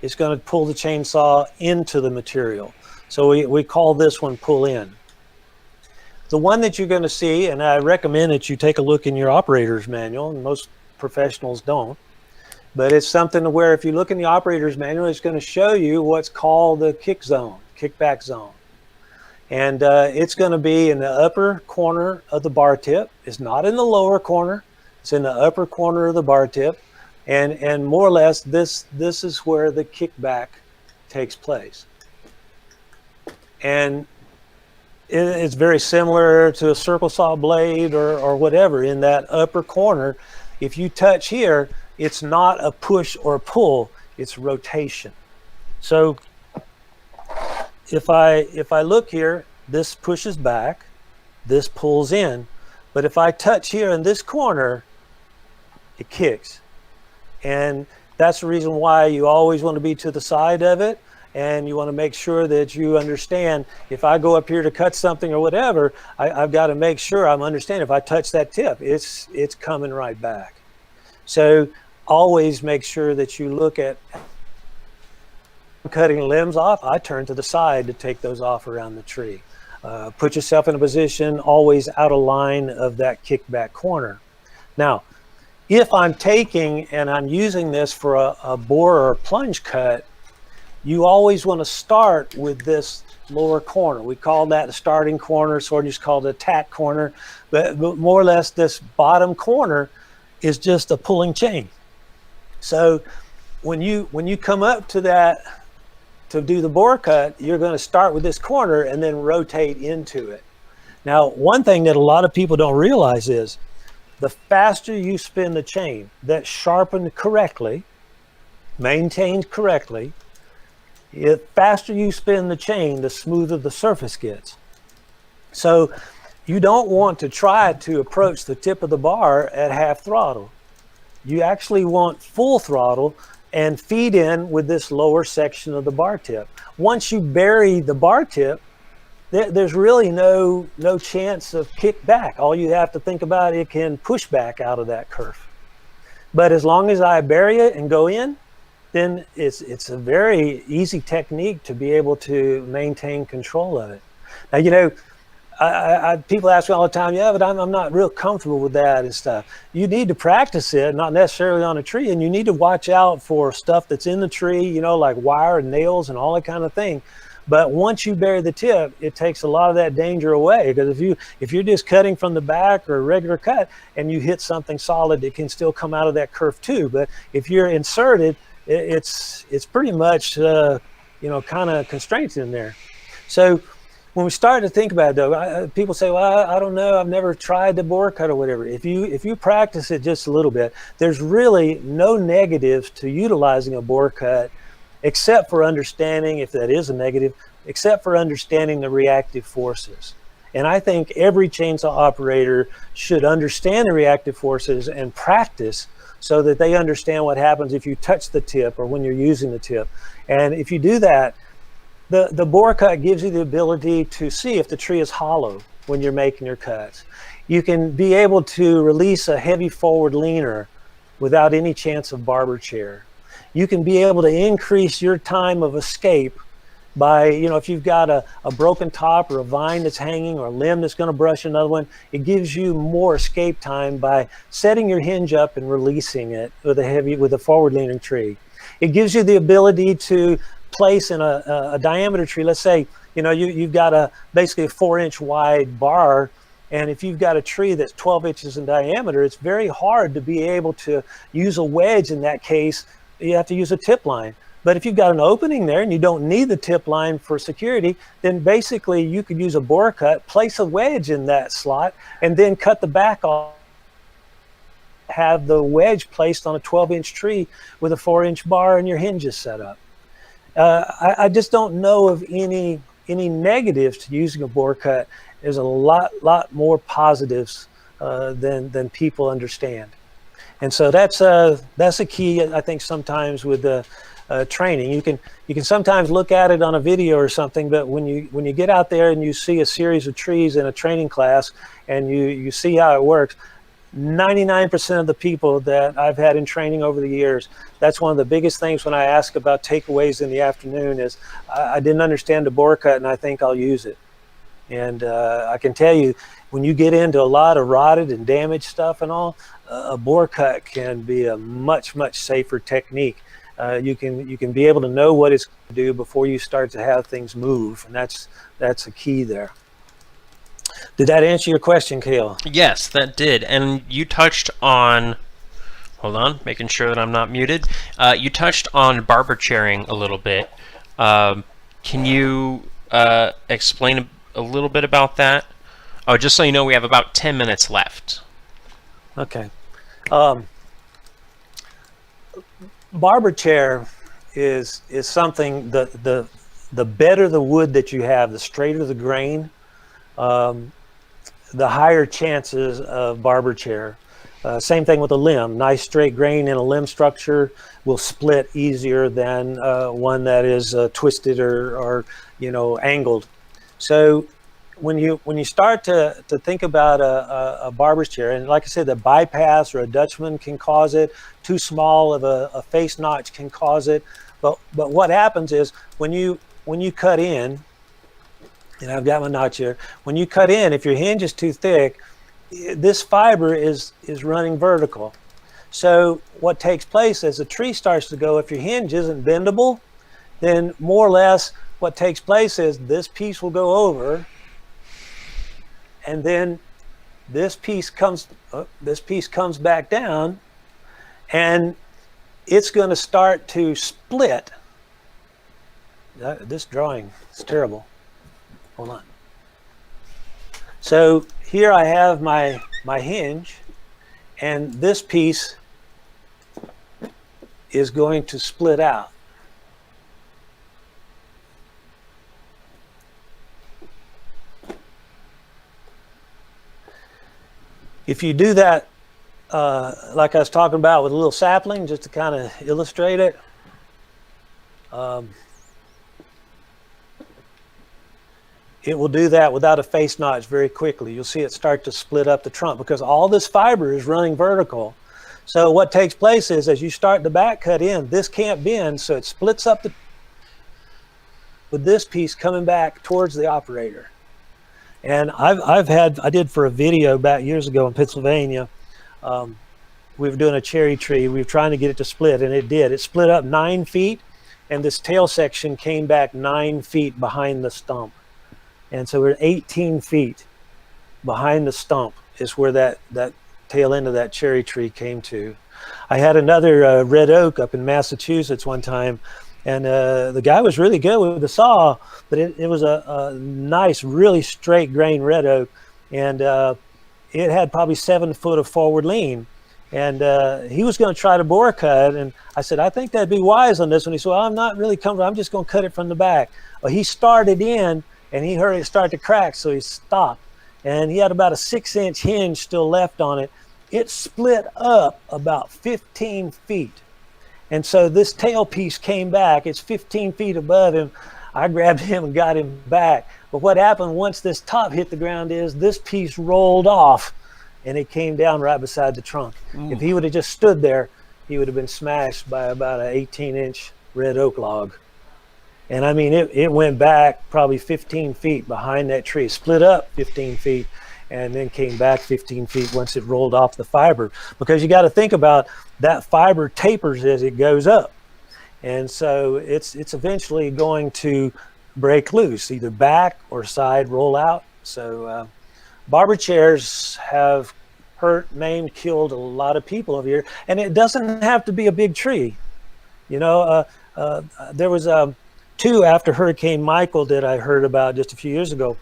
it's going to pull the chainsaw into the material. So we call this one pull in. The one that you're going to see, and I recommend that you take a look in your operator's manual, and most professionals don't, but it's something to where if you look in the operator's manual, it's going to show you what's called the kickback zone. And it's going to be in the upper corner of the bar tip. It's not in the lower corner. It's in the upper corner of the bar tip. And more or less, this is where the kickback takes place. And it's very similar to a circle saw blade or whatever in that upper corner. If you touch here, it's not a push or pull, it's rotation. So if I look here, this pushes back, this pulls in, but if I touch here in this corner, it kicks. And that's the reason why you always want to be to the side of it, and you want to make sure that you understand, if I go up here to cut something or whatever, I've got to make sure I'm understanding if I touch that tip, it's coming right back. So always make sure that you look at cutting limbs off. I turn to the side to take those off around the tree. Put yourself in a position always out of line of that kickback corner. Now, if I'm taking and I'm using this for a bore or a plunge cut, you always want to start with this lower corner. We call that the starting corner, sorters call it a tack corner, but more or less this bottom corner is just a pulling chain. So when you come up to that to do the bore cut, you're going to start with this corner and then rotate into it. Now, one thing that a lot of people don't realize is the faster you spin the chain, that's sharpened correctly, maintained correctly, the faster you spin the chain, the smoother the surface gets. So you don't want to try to approach the tip of the bar at half throttle. You actually want full throttle and feed in with this lower section of the bar tip. Once you bury the bar tip, there's really no chance of kickback. All you have to think about, it can push back out of that kerf. But as long as I bury it and go in, then it's a very easy technique to be able to maintain control of it. Now, you know, people ask me all the time, yeah, but I'm not real comfortable with that and stuff. You need to practice it, not necessarily on a tree, and you need to watch out for stuff that's in the tree, you know, like wire and nails and all that kind of thing. But once you bury the tip, it takes a lot of that danger away, because if you're just cutting from the back or a regular cut and you hit something solid, it can still come out of that kerf too. But if you're inserted, it's pretty much you know, kind of constraints in there. So when we start to think about it, though, people say, well, I don't know, I've never tried the bore cut or whatever. If you practice it just a little bit, there's really no negatives to utilizing a bore cut, except for understanding, if that is a negative, except for understanding the reactive forces. And I think every chainsaw operator should understand the reactive forces and practice so that they understand what happens if you touch the tip or when you're using the tip. And if you do that, the bore cut gives you the ability to see if the tree is hollow when you're making your cuts. You can be able to release a heavy forward leaner without any chance of barber chair. You can be able to increase your time of escape by, you know, if you've got a broken top or a vine that's hanging or a limb that's going to brush another one, it gives you more escape time by setting your hinge up and releasing it with a forward leaning tree. It gives you the ability to place in a diameter tree. Let's say, you know, you've got basically a 4-inch wide bar, and if you've got a tree that's 12 inches in diameter, it's very hard to be able to use a wedge. In that case, you have to use a tip line. But if you've got an opening there and you don't need the tip line for security, then basically you could use a bore cut, place a wedge in that slot, and then cut the back off, have the wedge placed on a 12-inch tree with a 4-inch bar and your hinges set up. I just don't know of any negatives to using a bore cut. There's a lot more positives than people understand. And so that's a key, I think, sometimes with the training. You can sometimes look at it on a video or something, but when you get out there and you see a series of trees in a training class and you see how it works, 99% of the people that I've had in training over the years, that's one of the biggest things when I ask about takeaways in the afternoon is, I didn't understand the bore cut and I think I'll use it. And I can tell you, when you get into a lot of rotted and damaged stuff and all, a bore cut can be a much safer technique. You can be able to know what it's going to do before you start to have things move, and that's a key there. Did that answer your question, Kale? Yes, that did. And you touched on, hold on, making sure that I'm not muted. You touched on barber chairing a little bit. Can you explain a little bit about that? Oh, just so you know, we have about 10 minutes left. Okay. Barber chair is something, the better the wood that you have, the straighter the grain, the higher chances of barber chair. Same thing with a limb. Nice straight grain in a limb structure will split easier than one that is twisted or you know, angled. So when you start to think about a barber's chair, and like I said, the bypass or a Dutchman can cause it. Too small of a face notch can cause it. But what happens is when you cut in, and I've got my notch here. When you cut in, if your hinge is too thick, this fiber is running vertical. So what takes place as the tree starts to go, if your hinge isn't bendable, then more or less what takes place is this piece will go over, and then this piece comes back down, and it's going to start to split. This drawing is terrible. Hold on. So here I have my hinge, and this piece is going to split out. If you do that, like I was talking about with a little sapling, just to kind of illustrate it, it will do that without a face notch very quickly. You'll see it start to split up the trunk because all this fiber is running vertical. So what takes place is as you start the back cut in, this can't bend, so it splits up with this piece coming back towards the operator. And I did for a video back years ago in Pennsylvania. We were doing a cherry tree. We were trying to get it to split, and it did. It split up 9 feet, and this tail section came back 9 feet behind the stump. And so we're 18 feet behind the stump is where that tail end of that cherry tree came to. I had another red oak up in Massachusetts one time, and the guy was really good with the saw, but it was a nice, really straight grain red oak, and it had probably 7 foot of forward lean. And he was going to try to bore cut, and I said, I think that'd be wise on this one. He said, well, I'm not really comfortable. I'm just going to cut it from the back. Well, he started in, and he heard it start to crack, so he stopped. And he had about a 6-inch hinge still left on it. It split up about 15 feet. And so this tail piece came back. It's 15 feet above him. I grabbed him and got him back. But what happened once this top hit the ground is this piece rolled off, and it came down right beside the trunk. Ooh. If he would have just stood there, he would have been smashed by about an 18-inch red oak log. And I mean, it went back probably 15 feet behind that tree, split up 15 feet, and then came back 15 feet once it rolled off the fiber. Because you got to think about that fiber tapers as it goes up. And so it's eventually going to break loose, either back or side roll out. So barber chairs have hurt, maimed, killed a lot of people over here. And it doesn't have to be a big tree. You know, there was 2 after Hurricane Michael that I heard about just a few years ago.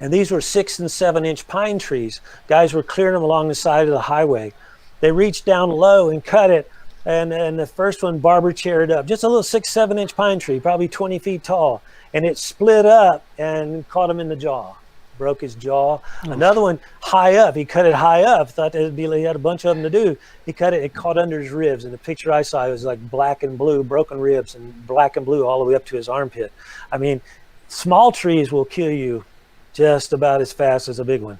And these were 6- and 7-inch pine trees. Guys were clearing them along the side of the highway. They reached down low and cut it. And the first one barber chaired up, just a little 6- 7-inch pine tree, probably 20 feet tall. And it split up and caught him in the jaw, broke his jaw. Oof. Another one high up, he cut it high up, thought he had a bunch of them to do. He cut it, it caught under his ribs. And the picture I saw, it was like black and blue, broken ribs, and black and blue all the way up to his armpit. I mean, small trees will kill you just about as fast as a big one.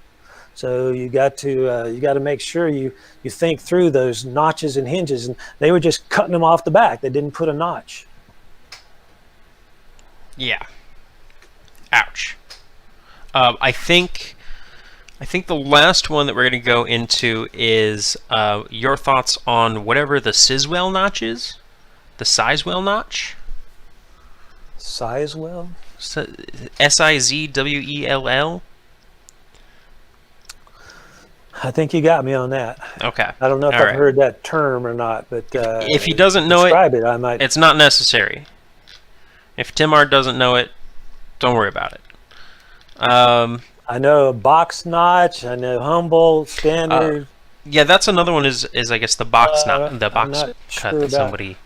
So you got to make sure you think through those notches and hinges. And they were just cutting them off the back. They didn't put a notch. Yeah. Ouch. I think the last one that we're going to go into is your thoughts on whatever the Sizwell notch is, the Sizwell notch. Sizwell? Sizwell. I think you got me on that. Okay. I don't know if I've heard that term or not, but if he doesn't know it, I might. It's not necessary. If Tim Ard doesn't know it, don't worry about it. I know a box notch. I know Humboldt standard. Yeah, that's another one. Is I guess the box cut that somebody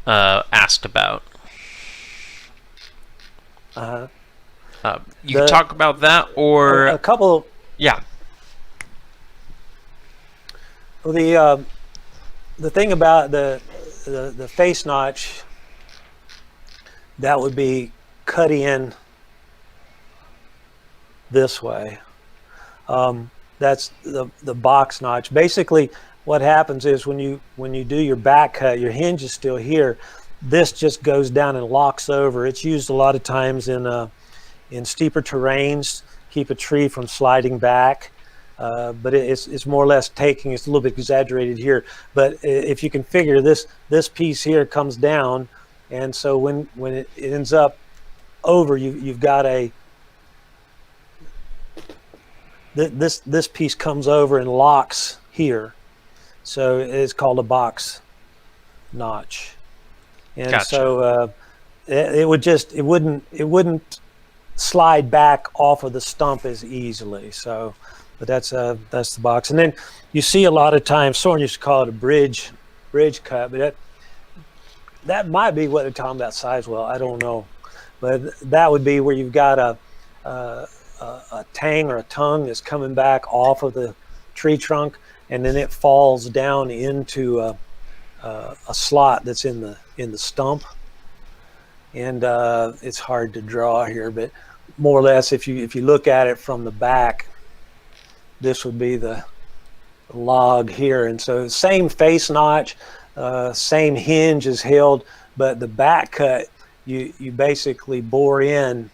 asked about. You can talk about that or a couple. Yeah. Well, the thing about the face notch, that would be cut in this way. That's the box notch. Basically, what happens is when you do your back cut, your hinge is still here. This just goes down and locks over. It's used a lot of times in steeper terrains, keep a tree from sliding back. But it's more or less taking, it's a little bit exaggerated here, but if you can figure this piece here comes down, and so when it ends up over, you've got this piece comes over and locks here, so it's called a box notch. And gotcha. So it wouldn't slide back off of the stump as easily. So, but that's the box. And then you see a lot of times, someone used to call it a bridge cut, but that might be what they're talking about, Sizewell. I don't know, but that would be where you've got a tang or a tongue that's coming back off of the tree trunk, and then it falls down into a slot that's in the stump. And it's hard to draw here, but more or less, if you look at it from the back, this would be the log here, and so same face notch, same hinge is held, but the back cut, you basically bore in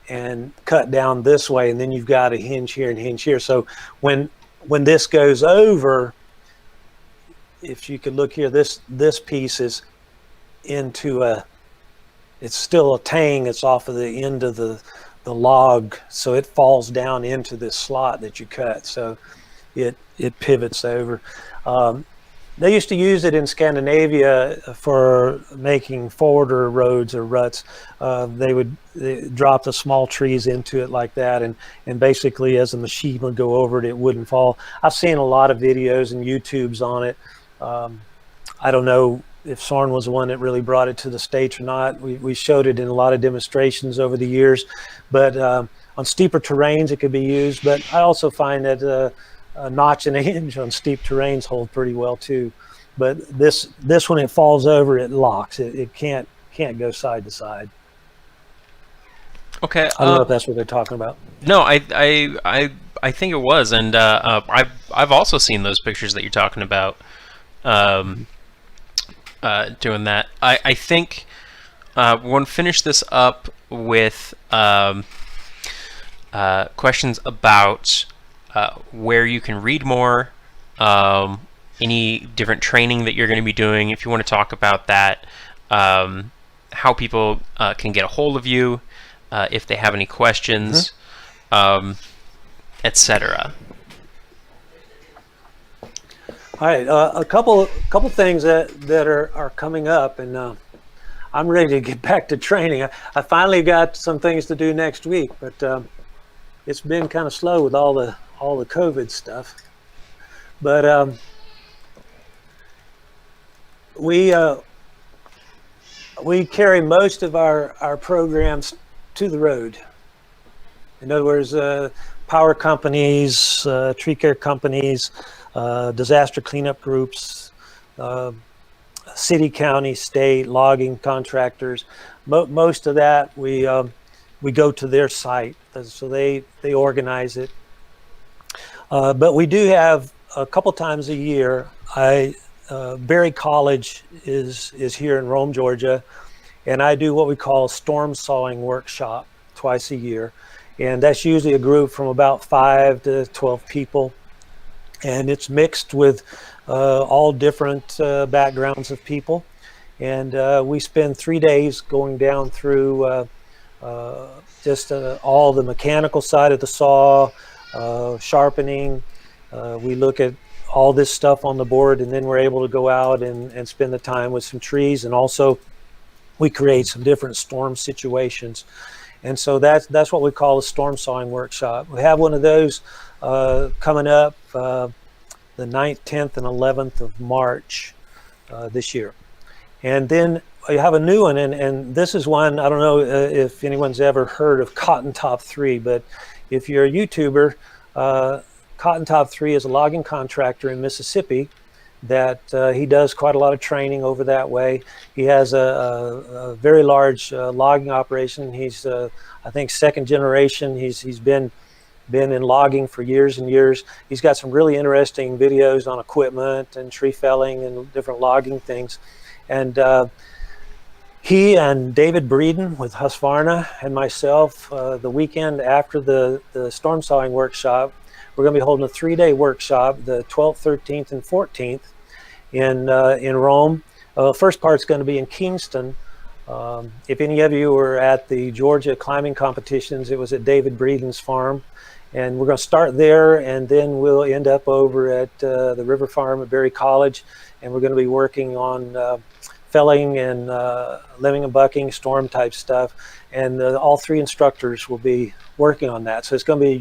and cut down this way, and then you've got a hinge here and hinge here. So when this goes over, if you could look here, this piece is into it's still a tang. It's off of the end of the log, so it falls down into this slot that you cut. So it pivots over. They used to use it in Scandinavia for making forwarder roads or ruts. They would drop the small trees into it like that, and basically as the machine would go over it, it wouldn't fall. I've seen a lot of videos and YouTubes on it. I don't know if Soren was the one that really brought it to the States or not. We showed it in a lot of demonstrations over the years, but on steeper terrains it could be used. But I also find that a notch and a hinge on steep terrains hold pretty well too. But this when it falls over, it locks. It can't go side to side. Okay. I don't know if that's what they're talking about. No, I think it was, and I've also seen those pictures that you're talking about. Doing that. I think we're going to finish this up with questions about where you can read more, any different training that you're going to be doing, if you want to talk about that, how people can get a hold of you, if they have any questions, etc. All right, a couple things that are coming up, and I'm ready to get back to training. I finally got some things to do next week, but it's been kind of slow with all the COVID stuff. But we carry most of our programs to the road. In other words, power companies, tree care companies, disaster cleanup groups, city, county, state, logging contractors. Most of that we go to their site, so they organize it. But we do have a couple times a year. Berry College is here in Rome, Georgia, and I do what we call a storm sawing workshop twice a year, and that's usually a group from about 5 to 12 people. And it's mixed with all different backgrounds of people. And we spend 3 days going down through just all the mechanical side of the saw, sharpening. We look at all this stuff on the board, and then we're able to go out and spend the time with some trees. And also we create some different storm situations. And so that's what we call a storm sawing workshop. We have one of those coming up the 9th, 10th, and 11th of March this year. And then I have a new one, and this is one, I don't know if anyone's ever heard of Cotton Top 3, but if you're a YouTuber, Cotton Top 3 is a logging contractor in Mississippi that he does quite a lot of training over that way. He has a very large logging operation. He's, I think, second generation. He's been in logging for years and years. He's got some really interesting videos on equipment and tree felling and different logging things. And he and David Breeden with Husqvarna and myself, the weekend after the storm sawing workshop, we're going to be holding a 3-day workshop, the 12th, 13th, and 14th in Rome. First part's going to be in Kingston. If any of you were at the Georgia climbing competitions, it was at David Breeden's farm. And we're going to start there, and then we'll end up over at the River Farm at Berry College, and we're going to be working on felling and lemming and bucking, storm type stuff, and all 3 instructors will be working on that. So it's going to be a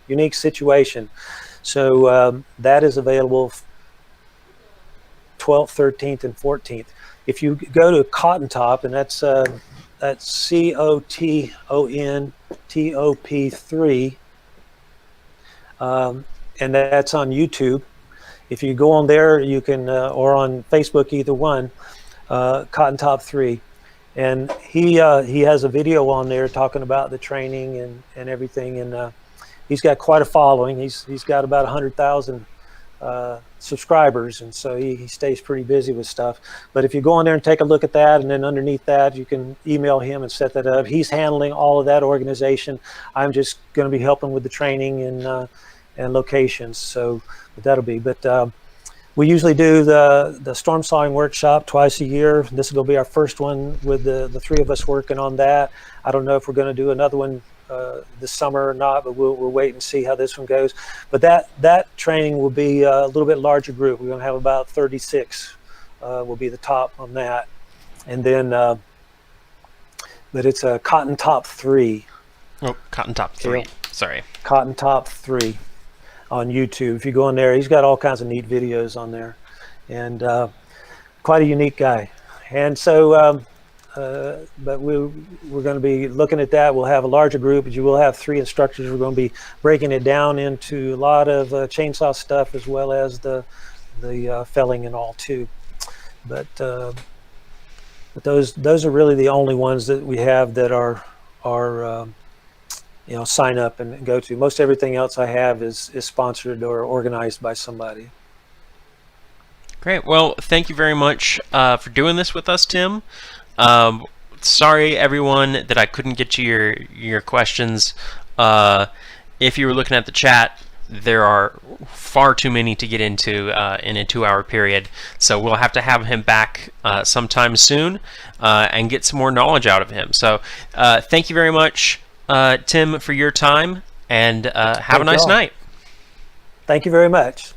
unique situation. So that is available 12th, 13th, and 14th. If you go to Cotton Top, and that's COTONTOP3. And that's on YouTube. If you go on there, you can, or on Facebook, either one, Cotton Top 3. and he has a video on there talking about the training and everything, and he's got quite a following. He's got about 100,000 subscribers, and so he stays pretty busy with stuff. But if you go on there and take a look at that, and then underneath that you can email him and set that up. He's handling all of that organization. I'm just going to be helping with the training and locations. So that'll be. But we usually do the storm sawing workshop twice a year. This is going to be our first one with the three of us working on that. I don't know if we're going to do another one this summer or not, but we'll wait and see how this one goes. But that training will be a little bit larger group. We're going to have about 36 will be the top on that. And then, but it's a Cotton Top 3. Oh, Cotton Top 3. Sorry. Cotton Top 3 on YouTube. If you go in there, he's got all kinds of neat videos on there, and quite a unique guy. And so, but we're going to be looking at that. We'll have a larger group, but you will have 3 instructors. We're going to be breaking it down into a lot of chainsaw stuff, as well as the felling and all too. But those are really the only ones that we have that are sign up and go to. Most everything else I have is sponsored or organized by somebody. Great. Well, thank you very much for doing this with us, Tim. Sorry, everyone, that I couldn't get you your questions. If you were looking at the chat, there are far too many to get into in a 2-hour period. So we'll have to have him back sometime soon and get some more knowledge out of him. So thank you very much, Tim, for your time, and have a nice night. Thank you very much.